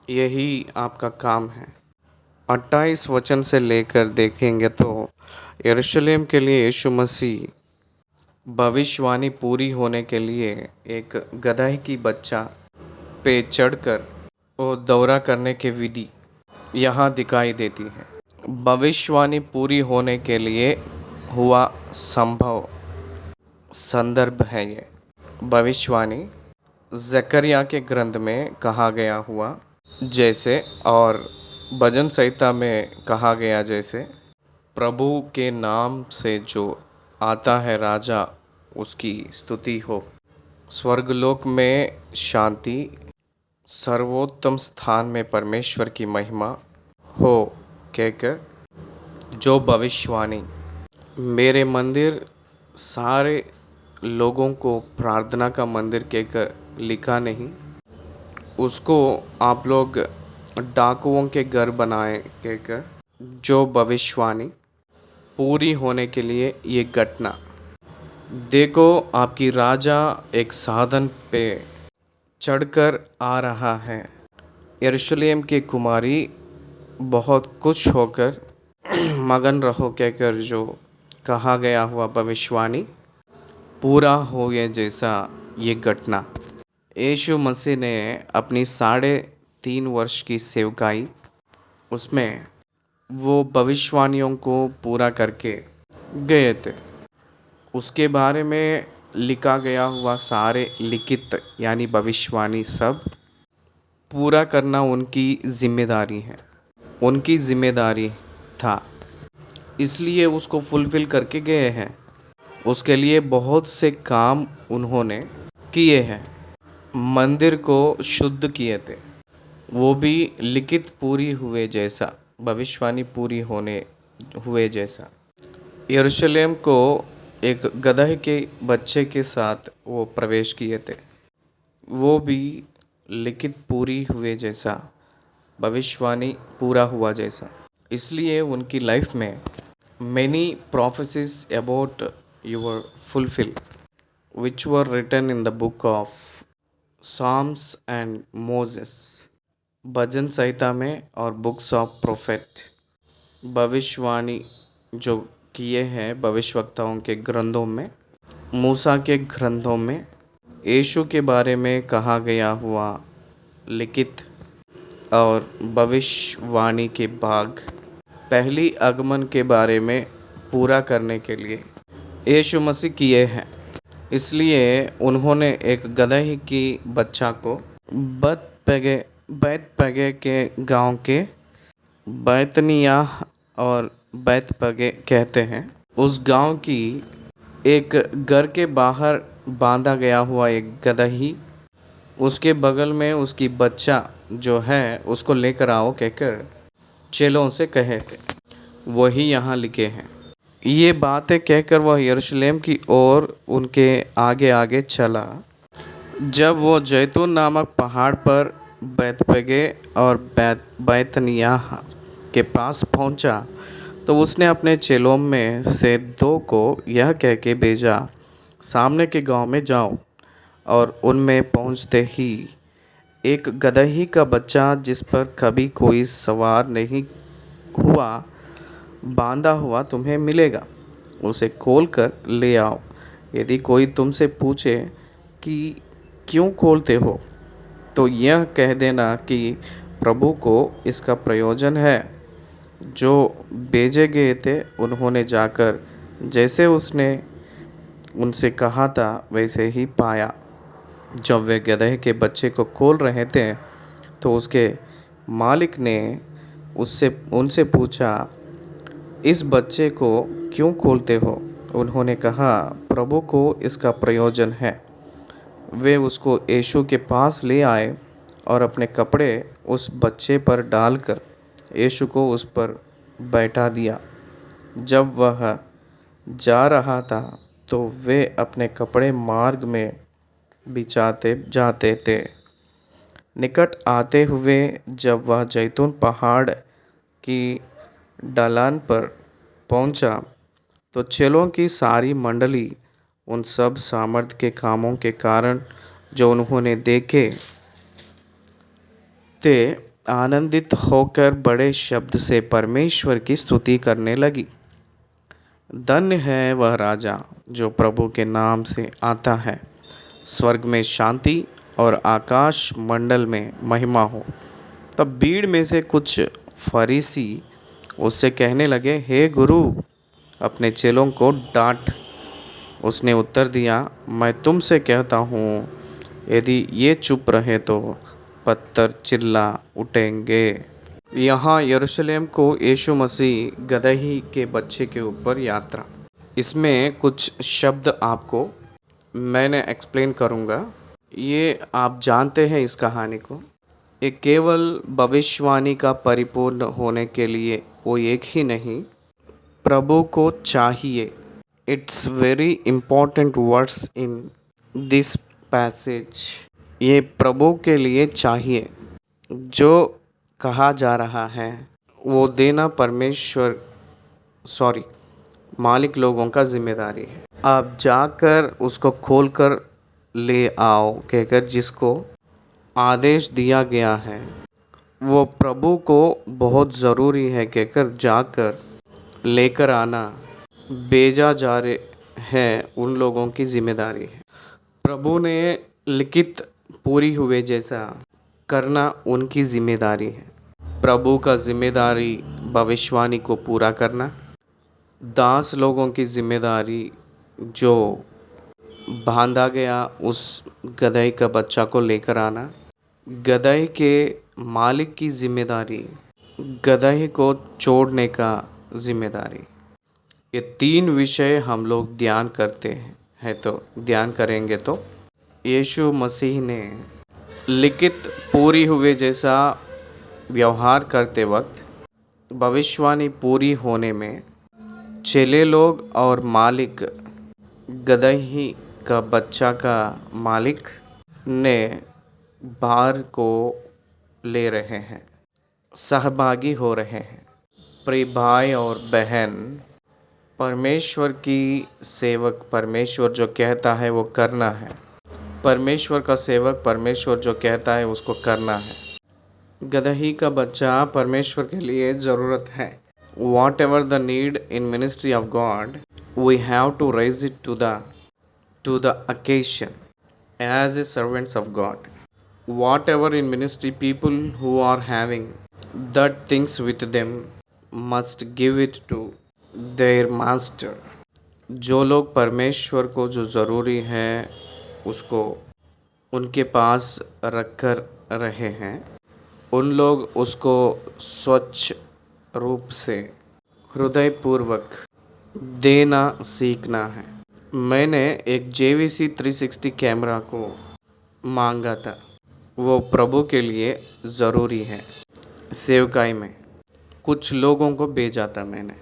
यही आपका काम है। 28 वचन से लेकर देखेंगे तो यरूशलेम के लिए यीशु मसीह भविष्यवाणी पूरी होने के लिए एक गदहे की बच्चा पे चढ़कर वो दौरा करने की विधि यहाँ दिखाई देती है। भविष्यवाणी पूरी होने के लिए हुआ संभव संदर्भ है ये भविष्यवाणी जकरिया के ग्रंथ में कहा गया हुआ जैसे, और भजन संहिता में कहा गया जैसे, प्रभु के नाम से जो आता है राजा उसकी स्तुति हो। स्वर्गलोक में शांति, सर्वोत्तम स्थान में परमेश्वर की महिमा हो कहकर जो भविष्यवाणी मेरे मंदिर सारे लोगों को प्रार्थना का मंदिर कहकर लिखा नहीं, उसको आप लोग डाकुओं के घर बनाए कहकर जो भविष्यवाणी पूरी होने के लिए ये घटना। देखो आपकी राजा एक साधन पे चढ़कर आ रहा है। यरूशलेम की कुमारी बहुत खुश होकर मगन रहो कहकर जो कहा गया हुआ भविष्यवाणी पूरा हो गया जैसा ये घटना। यीशु मसीह ने अपनी 3.5 वर्ष की सेवकाई उसमें वो भविष्यवाणियों को पूरा करके गए थे। उसके बारे में लिखा गया हुआ सारे लिखित यानी भविष्यवाणी सब पूरा करना उनकी जिम्मेदारी है, उनकी जिम्मेदारी था, इसलिए उसको फुलफ़िल करके गए हैं। उसके लिए बहुत से काम उन्होंने किए हैं, मंदिर को शुद्ध किए थे, वो भी लिखित पूरी हुए जैसा, भविष्यवाणी पूरी होने हुए जैसा। यरूशलेम को एक गदहे के बच्चे के साथ वो प्रवेश किए थे, वो भी लिखित पूरी हुए जैसा, भविष्यवाणी पूरा हुआ जैसा। इसलिए उनकी लाइफ में many prophecies about your fulfill which were written in the book of Psalms and Moses, भजन संहिता में और बुक्स ऑफ प्रोफेट, भविष्यवाणी जो किए हैं भविष्यवक्ताओं के ग्रंथों में, मूसा के ग्रंथों में, यीशु के बारे में कहा गया हुआ लिखित और भविष्यवाणी के भाग पहली आगमन के बारे में पूरा करने के लिए यीशु मसीह किए हैं। इसलिए उन्होंने एक गदहे की बच्चा को बैतपगे के गांव के बैतनियाह और बैतपगे कहते हैं, उस गांव की एक घर के बाहर बांधा गया हुआ एक गदही, उसके बगल में उसकी बच्चा जो है उसको लेकर आओ कहकर चेलों से कहे थे, वही यहाँ लिखे हैं। ये बातें कहकर वह यरूशलेम की ओर उनके आगे आगे चला। जब वो जैतून नामक पहाड़ पर बैतपगे और बैतनियाह के पास पहुंचा तो उसने अपने चेलों में से 2 को यह कह के भेजा, सामने के गांव में जाओ, और उनमें पहुंचते ही एक गदही का बच्चा जिस पर कभी कोई सवार नहीं हुआ बांधा हुआ तुम्हें मिलेगा, उसे खोल कर ले आओ। यदि कोई तुमसे पूछे कि क्यों खोलते हो तो यह कह देना कि प्रभु को इसका प्रयोजन है। जो भेजे गए थे उन्होंने जाकर जैसे उसने उनसे कहा था वैसे ही पाया। जब वे गदहे के बच्चे को खोल रहे थे तो उसके मालिक ने उनसे पूछा, इस बच्चे को क्यों खोलते हो? उन्होंने कहा, प्रभु को इसका प्रयोजन है। वे उसको यीशु के पास ले आए और अपने कपड़े उस बच्चे पर डालकर यीशु को उस पर बैठा दिया। जब वह जा रहा था तो वे अपने कपड़े मार्ग में बिछाते जाते थे। निकट आते हुए जब वह जैतून पहाड़ की ढलान पर पहुंचा तो चेलों की सारी मंडली उन सब सामर्थ के कामों के कारण जो उन्होंने देखे थे आनंदित होकर बड़े शब्द से परमेश्वर की स्तुति करने लगी। धन्य है वह राजा जो प्रभु के नाम से आता है। स्वर्ग में शांति और आकाश मंडल में महिमा हो। तब भीड़ में से कुछ फरीसी उससे कहने लगे, हे गुरु, अपने चेलों को डांट। उसने उत्तर दिया, मैं तुमसे कहता हूँ, यदि ये चुप रहे तो पत्थर चिल्ला उठेंगे। यहाँ यरूशलेम को यीशु मसीह गदही के बच्चे के ऊपर यात्रा। इसमें कुछ शब्द आपको मैंने एक्सप्लेन करूँगा। ये आप जानते हैं इस कहानी को। ये केवल भविष्यवाणी का परिपूर्ण होने के लिए वो एक ही नहीं, प्रभु को चाहिए। It's very important words in this passage. ये प्रभु के लिए चाहिए। जो कहा जा रहा है वो देना मालिक लोगों का जिम्मेदारी है। आप जाकर उसको खोलकर ले आओ कहकर जिसको आदेश दिया गया है वो प्रभु को बहुत ज़रूरी है कहकर जाकर लेकर आना भेजा जा रहे हैं उन लोगों की जिम्मेदारी है। प्रभु ने लिखित पूरी हुए जैसा करना उनकी जिम्मेदारी है। प्रभु का जिम्मेदारी भविष्यवाणी को पूरा करना। दास लोगों की जिम्मेदारी जो बांधा गया उस गदही का बच्चा को लेकर आना। गदही के मालिक की जिम्मेदारी गदही को छोड़ने का जिम्मेदारी। ये तीन विषय हम लोग ध्यान करते हैं तो ध्यान करेंगे तो यीशु मसीह ने लिखित पूरी हुए जैसा व्यवहार करते वक्त भविष्यवाणी पूरी होने में चेले लोग और मालिक गदही का बच्चा का मालिक ने भार को ले रहे हैं, सहभागी हो रहे हैं। प्रिय भाई और बहन, परमेश्वर की सेवक परमेश्वर जो कहता है वो करना है। परमेश्वर का सेवक परमेश्वर जो कहता है उसको करना है। गदही का बच्चा परमेश्वर के लिए ज़रूरत है। Whatever the need in ministry of God, we have to raise it to the occasion as a servants of God. Whatever in ministry, people who are having that things with them must give it to their master. जो लोग परमेश्वर को जो ज़रूरी है उसको उनके पास रखकर रहे हैं, उन लोग उसको स्वच्छ रूप से हृदयपूर्वक देना सीखना है। मैंने एक JVC 360 कैमरा को मांगा था। वो प्रभु के लिए ज़रूरी है। सेवकाई में कुछ लोगों को भेजा था मैंने।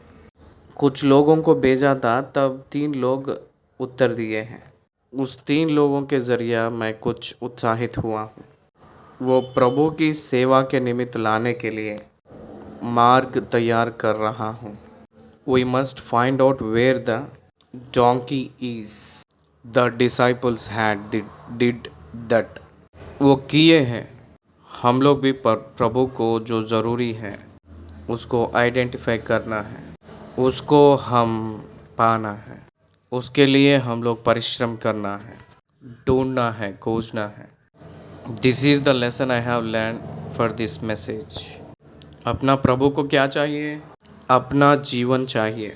कुछ लोगों को भेजा था तब 3 लोग उत्तर दिए हैं। उस 3 लोगों के ज़रिया मैं कुछ उत्साहित हुआ हूँ। वो प्रभु की सेवा के निमित्त लाने के लिए मार्ग तैयार कर रहा हूँ। We must find out where the donkey is. The disciples did that. वो किए हैं। हम लोग भी प्रभु को जो ज़रूरी है उसको आइडेंटिफाई करना है, उसको हम पाना है, उसके लिए हम लोग परिश्रम करना है, ढूंढना है, खोजना है। This is the lesson I have learned for this message. अपना प्रभु को क्या चाहिए? अपना जीवन चाहिए,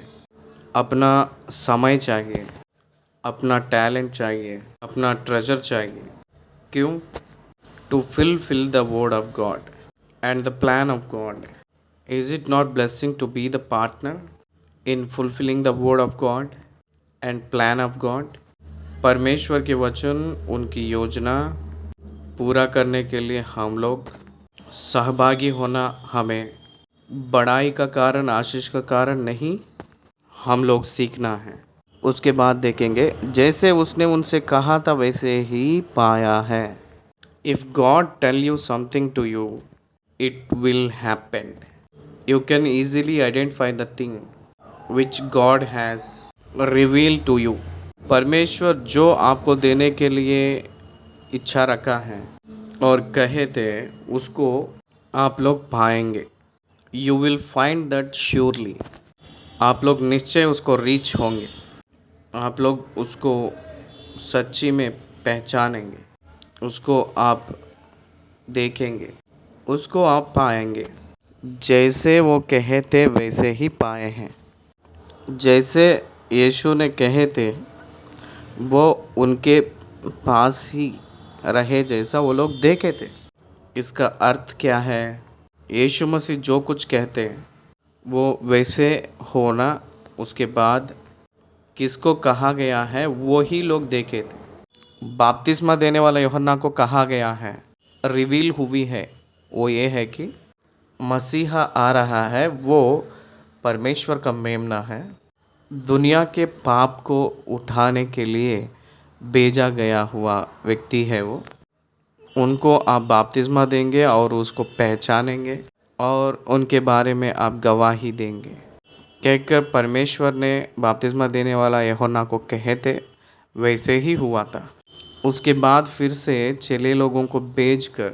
अपना समय चाहिए, अपना टैलेंट चाहिए, अपना ट्रेजर चाहिए। क्यों? To fulfill the word of God and the plan of God. Is it not blessing to be the partner in fulfilling the word of God and plan of God. परमेश्वर के वचन, उनकी योजना पूरा करने के लिए हम लोग सहभागी होना हमें बड़ाई का कारण, आशीष का कारण नहीं, हम लोग सीखना है। उसके बाद देखेंगे, जैसे उसने उनसे कहा था वैसे ही पाया है। If God tell you something to you, it will happen. You can easily identify the thing which God has reveal to you. परमेश्वर जो आपको देने के लिए इच्छा रखा है और कहे थे, उसको आप लोग पाएंगे। You will find that surely. आप लोग निश्चय उसको रीच होंगे, आप लोग उसको सच्ची में पहचानेंगे, उसको आप देखेंगे, उसको आप पाएंगे। जैसे वो कहे थे वैसे ही पाए हैं। जैसे यीशु ने कहे थे वो उनके पास ही रहे, जैसा वो लोग देखे थे। इसका अर्थ क्या है? यीशु मसीह जो कुछ कहते हैं वो वैसे होना, उसके बाद किसको कहा गया है वो ही लोग देखे थे। बपतिस्मा देने वाला यूहन्ना को कहा गया है, रिवील हुई है, वो ये है कि मसीहा आ रहा है, वो परमेश्वर का मेमना है, दुनिया के पाप को उठाने के लिए भेजा गया हुआ व्यक्ति है वो। उनको आप बपतिस्मा देंगे और उसको पहचानेंगे और उनके बारे में आप गवाही देंगे। कहकर परमेश्वर ने बपतिस्मा देने वाला यूहन्ना को कहे थे वैसे ही हुआ था। उसके बाद फिर से चेले लोगों को भेजकर,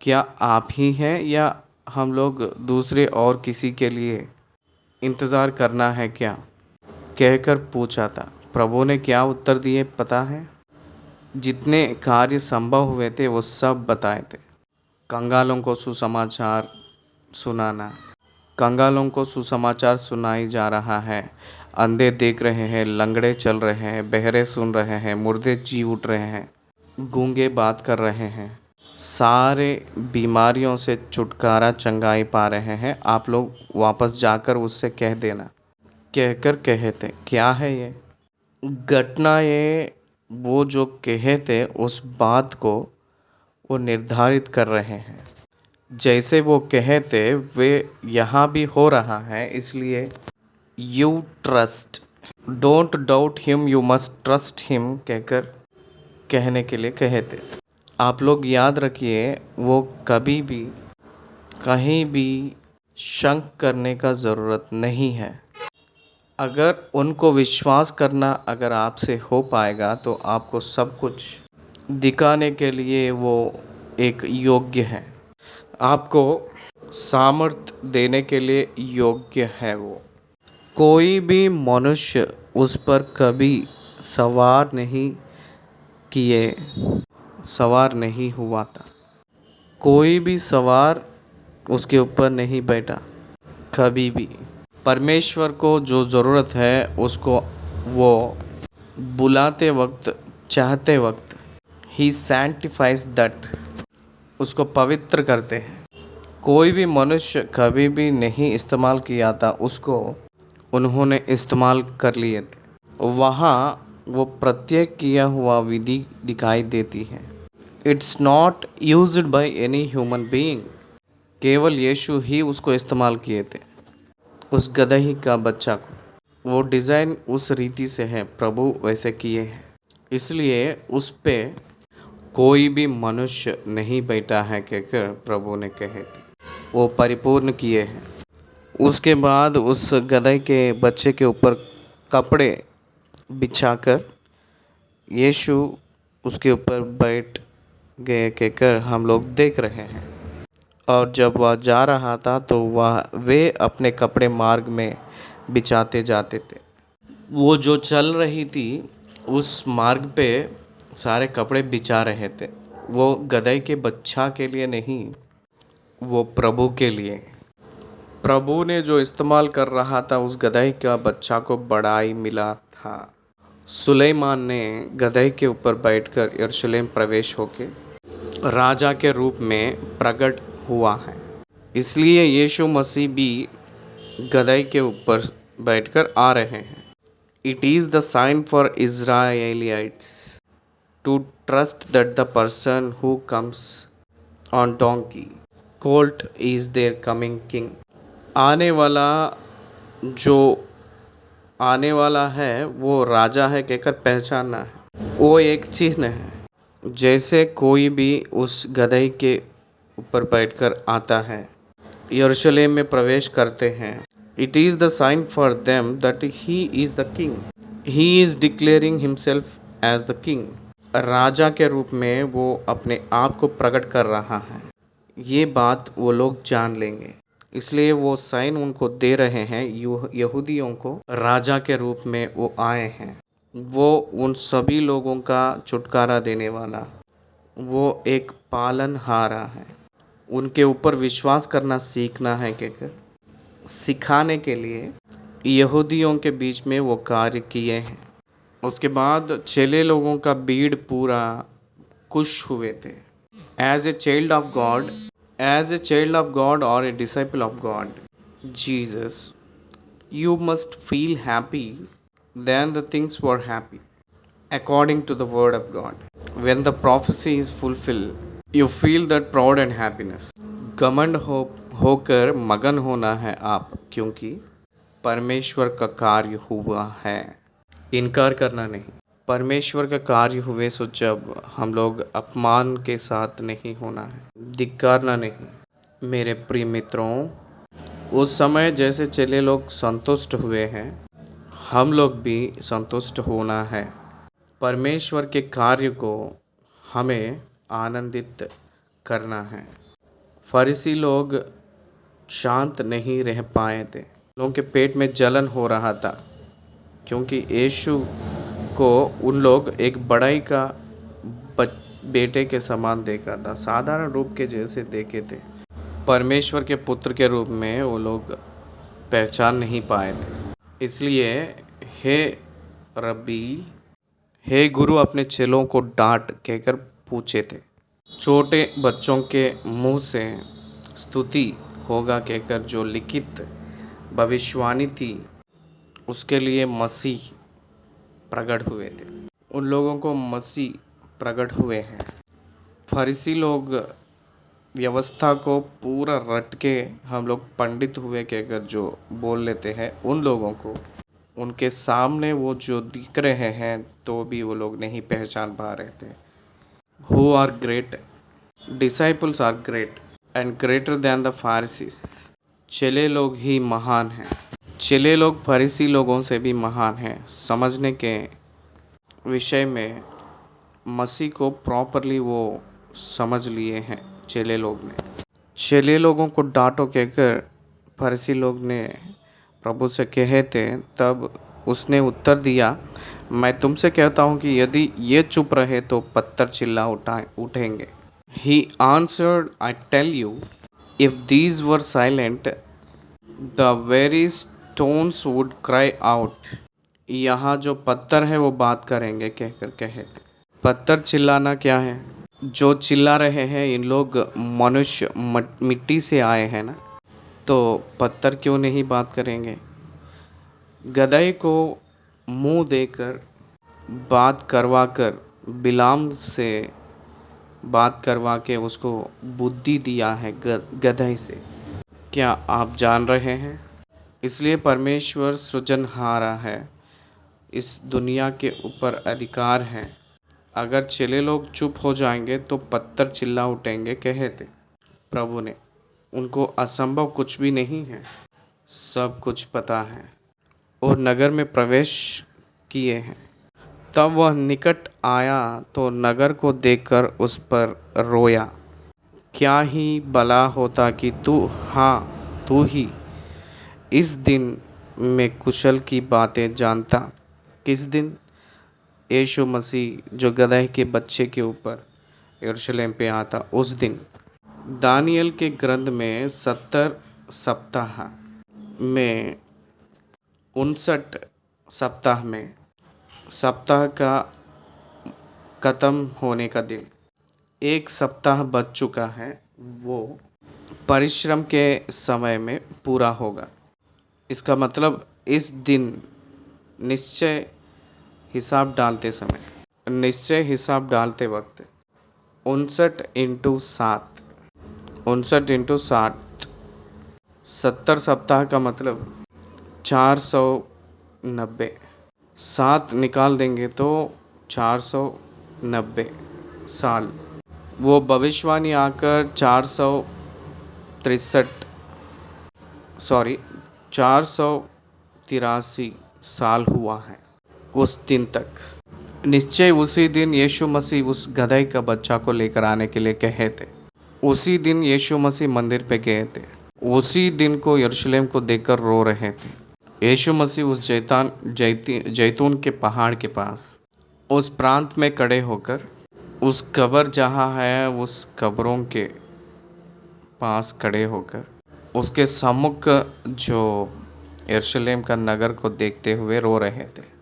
क्या आप ही हैं या हम लोग दूसरे और किसी के लिए इंतज़ार करना है क्या, कहकर पूछा था। प्रभु ने क्या उत्तर दिए पता है? जितने कार्य संभव हुए थे वो सब बताए थे। कंगालों को सुसमाचार सुनाना, कंगालों को सुसमाचार सुनाई जा रहा है, अंधे देख रहे हैं, लंगड़े चल रहे हैं, बहरे सुन रहे हैं, मुर्दे जी उठ रहे हैं, गूंगे बात कर रहे हैं, सारे बीमारियों से छुटकारा चंगाई पा रहे हैं। आप लोग वापस जाकर उससे कह देना, कहकर कहे थे। क्या है ये घटना? ये वो जो कहे थे उस बात को वो निर्धारित कर रहे हैं। जैसे वो कहे थे वे यहाँ भी हो रहा है, इसलिए you trust, don't doubt him, you must trust him, कहकर कहने के लिए कहे थे। आप लोग याद रखिए, वो कभी भी कहीं भी शंक करने का ज़रूरत नहीं है। अगर उनको विश्वास करना अगर आपसे हो पाएगा तो आपको सब कुछ दिखाने के लिए वो एक योग्य है, आपको सामर्थ्य देने के लिए योग्य है। वो कोई भी मनुष्य उस पर कभी सवार नहीं हुआ था। कोई भी सवार उसके ऊपर नहीं बैठा कभी भी। परमेश्वर को जो ज़रूरत है उसको वो बुलाते वक्त, चाहते वक्त ही सैंटिफाइज दैट, उसको पवित्र करते हैं। कोई भी मनुष्य कभी भी नहीं इस्तेमाल किया था, उसको उन्होंने इस्तेमाल कर लिए थे। वहाँ वो प्रत्येक किया हुआ विधि दिखाई देती है। It's not used by any human being. केवल यीशु ही उसको इस्तेमाल किए थे। उस गदही का बच्चा को वो डिज़ाइन उस रीति से है, प्रभु वैसे किए हैं, इसलिए उस पे कोई भी मनुष्य नहीं बैठा है, कहकर प्रभु ने कहे थे, वो परिपूर्ण किए हैं। उसके बाद उस गदहे के बच्चे के ऊपर कपड़े बिछाकर यीशु उसके ऊपर बैठ गए, कहकर हम लोग देख रहे हैं। और जब वह जा रहा था तो वे अपने कपड़े मार्ग में बिछाते जाते थे। वो जो चल रही थी उस मार्ग पे सारे कपड़े बिछा रहे थे। वो गदहे के बच्चा के लिए नहीं, वो प्रभु के लिए। प्रभु ने जो इस्तेमाल कर रहा था उस गदहे का बच्चा को बड़ाई मिला था। सुलेमान ने गदहे के ऊपर बैठकर यरूशलेम प्रवेश होके राजा के रूप में प्रकट हुआ है। इसलिए यीशु मसीह भी गदहे के ऊपर बैठकर आ रहे हैं। It is the sign for Israelites to trust that the person who comes on donkey colt is their coming king. आने वाला जो आने वाला है वो राजा है कहकर पहचानना है। वो एक चिन्ह है। जैसे कोई भी उस गदही के ऊपर बैठकर आता है, यरूशलेम में प्रवेश करते हैं। It is the sign for them that he is the king. He is declaring himself as the king. राजा के रूप में वो अपने आप को प्रकट कर रहा है। ये बात वो लोग जान लेंगे, इसलिए वो साइन उनको दे रहे हैं। यहूदियों को राजा के रूप में वो आए हैं। वो उन सभी लोगों का छुटकारा देने वाला, वो एक पालनहारा है। उनके ऊपर विश्वास करना सीखना है कहकर सिखाने के लिए यहूदियों के बीच में वो कार्य किए हैं। उसके बाद चेले लोगों का भीड़ पूरा खुश हुए थे। As a child of God, as a child of God और a disciple of God Jesus, you must feel happy then the things were happy according to the word of God. When the prophecy is fulfilled, you feel that proud and happiness. घमंड होकर मगन होना है आप, क्योंकि परमेश्वर का कार्य हुआ है। इनकार करना नहीं। परमेश्वर का कार्य हुए सो जब हम लोग अपमान के साथ नहीं होना है, धिक्कारना नहीं। मेरे प्रिय मित्रों, उस समय जैसे चेले लोग संतुष्ट हुए हैं, हम लोग भी संतुष्ट होना है। परमेश्वर के कार्य को हमें आनंदित करना है। फरीसी लोग शांत नहीं रह पाए थे। लोगों के पेट में जलन हो रहा था, क्योंकि यीशु को उन लोग एक बड़ाई का बेटे के समान देखा था, साधारण रूप के जैसे देखे थे। परमेश्वर के पुत्र के रूप में वो लोग पहचान नहीं पाए थे। इसलिए हे रब्बी, हे गुरु अपने चेलों को डांट कहकर पूछे थे। छोटे बच्चों के मुंह से स्तुति होगा कहकर जो लिखित भविष्यवाणी थी, उसके लिए मसीह प्रकट हुए थे। उन लोगों को मसीह प्रकट हुए हैं। फरीसी लोग व्यवस्था को पूरा रट के हम लोग पंडित हुए कहकर जो बोल लेते हैं, उन लोगों को उनके सामने वो जो दिख रहे हैं तो भी वो लोग नहीं पहचान पा रहे थे। Who are great? Disciples are great and greater than the Pharisees. चेले लोग ही महान हैं। चेले लोग फरीसी लोगों से भी महान हैं। समझने के विषय में मसीह को प्रॉपरली वो समझ लिए हैं चेले लोग ने। चेले लोगों को डांटो कहकर फरीसी लोग ने प्रभु से कहे थे, तब उसने उत्तर दिया, मैं तुमसे कहता हूँ कि यदि ये चुप रहे तो पत्थर चिल्ला उठेंगे। He answered, I tell you, if these were silent, the very stones would cry out. यहाँ जो पत्थर है वो बात करेंगे कहकर कहे थे। पत्थर चिल्लाना क्या है? जो चिल्ला रहे हैं इन लोग मनुष्य मिट्टी से आए हैं ना, तो पत्थर क्यों नहीं बात करेंगे? गदहे को मुंह देकर बात करवा कर, बिलाम से बात करवा के उसको बुद्धि दिया है गदहे से। क्या आप जान रहे हैं? इसलिए परमेश्वर सृजनहारा है, इस दुनिया के ऊपर अधिकार है। अगर चेले लोग चुप हो जाएंगे तो पत्थर चिल्ला उठेंगे कहे थे प्रभु ने। उनको असंभव कुछ भी नहीं है, सब कुछ पता है। और नगर में प्रवेश किए हैं। तब वह निकट आया तो नगर को देखकर उस पर रोया। क्या ही भला होता कि तू ही इस दिन में कुशल की बातें जानता। किस दिन? यीशु मसीह जो गदहे के बच्चे के ऊपर यरूशलेम पे आता, उस दिन। दानियल के ग्रंथ में 70 सप्ताह में 59 सप्ताह में सप्ताह का ख़त्म होने का दिन, एक सप्ताह बच चुका है, वो परिश्रम के समय में पूरा होगा। इसका मतलब इस दिन निश्चय हिसाब डालते समय, निश्चय हिसाब डालते वक्त 59 इंटू 7, 70 सप्ताह का मतलब 490। 7 निकाल देंगे तो 490 साल। वो भविष्यवाणी आकर 483 साल हुआ है उस दिन तक। निश्चय उसी दिन यीशु मसीह उस गधे का बच्चा को लेकर आने के लिए कहे थे। उसी दिन यीशु मसीह मंदिर पे गए थे। उसी दिन को यरूशलेम को देखकर रो रहे थे। यीशु मसीह उस जैतून के पहाड़ के पास उस प्रांत में खड़े होकर, उस कब्र जहाँ है उस कब्रों के पास खड़े होकर, उसके सम्मुख जो यरूशलेम का नगर को देखते हुए रो रहे थे।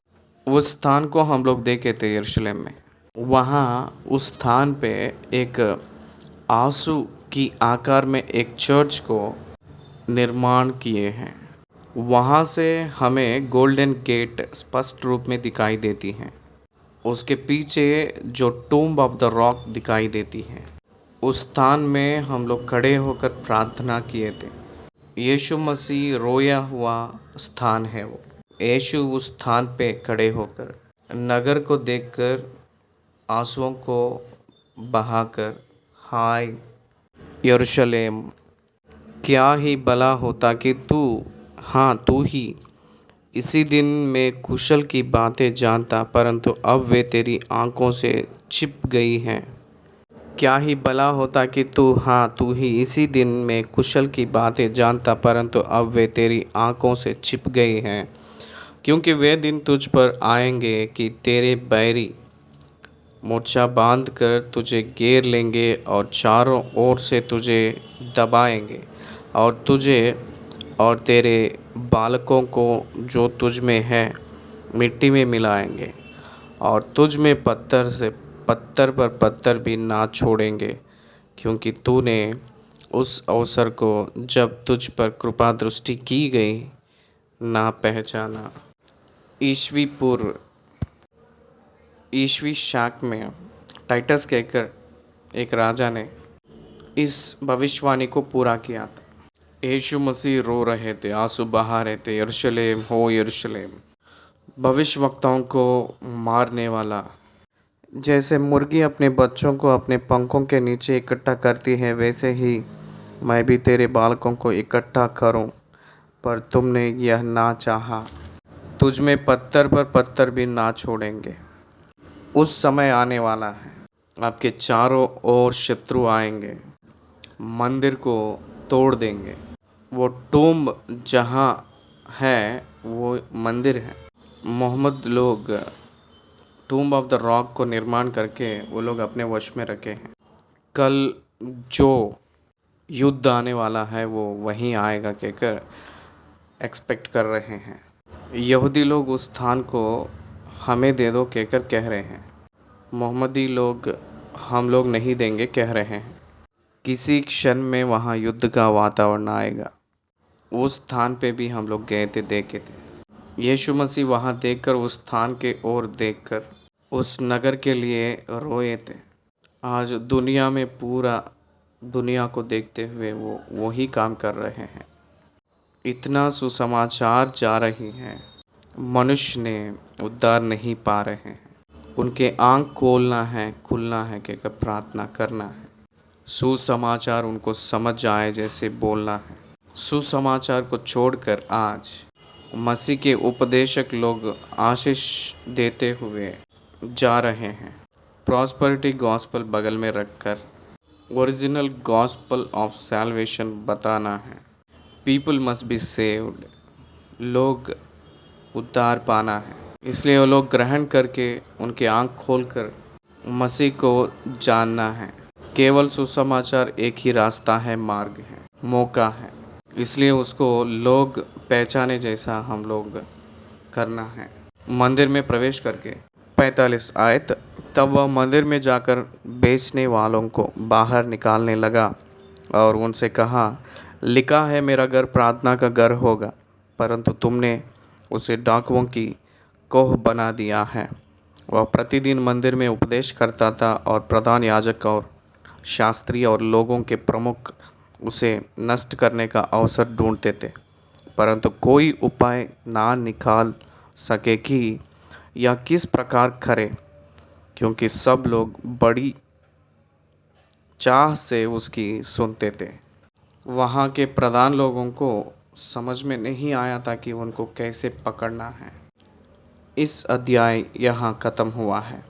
उस स्थान को हम लोग देखे थे यरूशलेम में। वहाँ उस स्थान पे एक आंसू की आकार में एक चर्च को निर्माण किए हैं। वहाँ से हमें गोल्डन गेट स्पष्ट रूप में दिखाई देती हैं। उसके पीछे जो टूम्ब ऑफ द रॉक दिखाई देती है, उस स्थान में हम लोग खड़े होकर प्रार्थना किए थे। यीशु मसीह रोया हुआ स्थान है वो। यीशु उस स्थान पे खड़े होकर नगर को देखकर आंसुओं को बहाकर, हाय यरूशलेम, क्या ही भला होता कि तू ही इसी दिन में कुशल की बातें जानता, परंतु अब वे तेरी आंखों से छिप गई हैं। क्या ही भला होता कि तू ही इसी दिन में कुशल की बातें जानता, परंतु अब वे तेरी आंखों से छिप गई हैं। क्योंकि वे दिन तुझ पर आएंगे कि तेरे बैरी मोर्चा बांध कर तुझे घेर लेंगे और चारों ओर से तुझे दबाएंगे और तुझे और तेरे बालकों को जो तुझ में है मिट्टी में मिलाएंगे और तुझ में पत्थर पर पत्थर भी ना छोड़ेंगे, क्योंकि तूने उस अवसर को जब तुझ पर कृपा दृष्टि की गई ना पहचाना। ईसवी शक में टाइटस कहकर एक राजा ने इस भविष्यवाणी को पूरा किया था। यीशु मसीह रो रहे थे, आंसू बहा रहे थे, यरूशलेम हो यरूशलेम, भविष्यवक्ताओं को मारने वाला। जैसे मुर्गी अपने बच्चों को अपने पंखों के नीचे इकट्ठा करती है, वैसे ही मैं भी तेरे बालकों को इकट्ठा करूं, पर तुमने यह ना चाहा। तुझ में पत्थर पर पत्थर भी ना छोड़ेंगे। उस समय आने वाला है, आपके चारों ओर शत्रु आएंगे, मंदिर को तोड़ देंगे। वो टूम्ब जहाँ है वो मंदिर है। मोहम्मद लोग टूम्ब ऑफ द रॉक को निर्माण करके वो लोग अपने वश में रखे हैं। कल जो युद्ध आने वाला है वो वहीं आएगा कहकर एक्सपेक्ट कर रहे हैं। यहूदी लोग उस स्थान को हमें दे दो कहकर कह रहे हैं। मोहम्मदी लोग हम लोग नहीं देंगे कह रहे हैं। किसी क्षण में वहाँ युद्ध का वातावरण आएगा। उस स्थान पे भी हम लोग गए थे, देखे थे। यीशु मसीह वहाँ देखकर, उस स्थान के ओर देखकर उस नगर के लिए रोए थे। आज दुनिया में पूरा दुनिया को देखते हुए वो वही काम कर रहे हैं। इतना सुसमाचार जा रही है, मनुष्य ने उद्धार नहीं पा रहे हैं। उनके आँख खुलना है कहकर प्रार्थना करना है। सुसमाचार उनको समझ आए जैसे बोलना है। सुसमाचार को छोड़कर आज मसीह के उपदेशक लोग आशीष देते हुए जा रहे हैं। प्रॉस्पेरिटी गॉस्पल बगल में रखकर ओरिजिनल गॉस्पल ऑफ सैल्वेशन बताना है। पीपल मस्ट बी सेव्ड, लोग उद्धार पाना है। इसलिए वो लोग ग्रहण करके उनके आँख खोलकर मसीह को जानना है। केवल सुसमाचार एक ही रास्ता है, मार्ग है, मौका है। इसलिए उसको लोग पहचाने जैसा हम लोग करना है। मंदिर में प्रवेश करके 45 आयत, तब वह मंदिर में जाकर बेचने वालों को बाहर निकालने लगा और उनसे कहा, लिखा है मेरा घर प्रार्थना का घर होगा, परंतु तुमने उसे डाकुओं की कोह बना दिया है। वह प्रतिदिन मंदिर में उपदेश करता था और प्रधान याजक और शास्त्री और लोगों के प्रमुख उसे नष्ट करने का अवसर ढूंढते थे, परंतु कोई उपाय ना निकाल सके कि यह किस प्रकार करे, क्योंकि सब लोग बड़ी चाह से उसकी सुनते थे। वहाँ के प्रधान लोगों को समझ में नहीं आया था कि उनको कैसे पकड़ना है। इस अध्याय यहाँ ख़त्म हुआ है।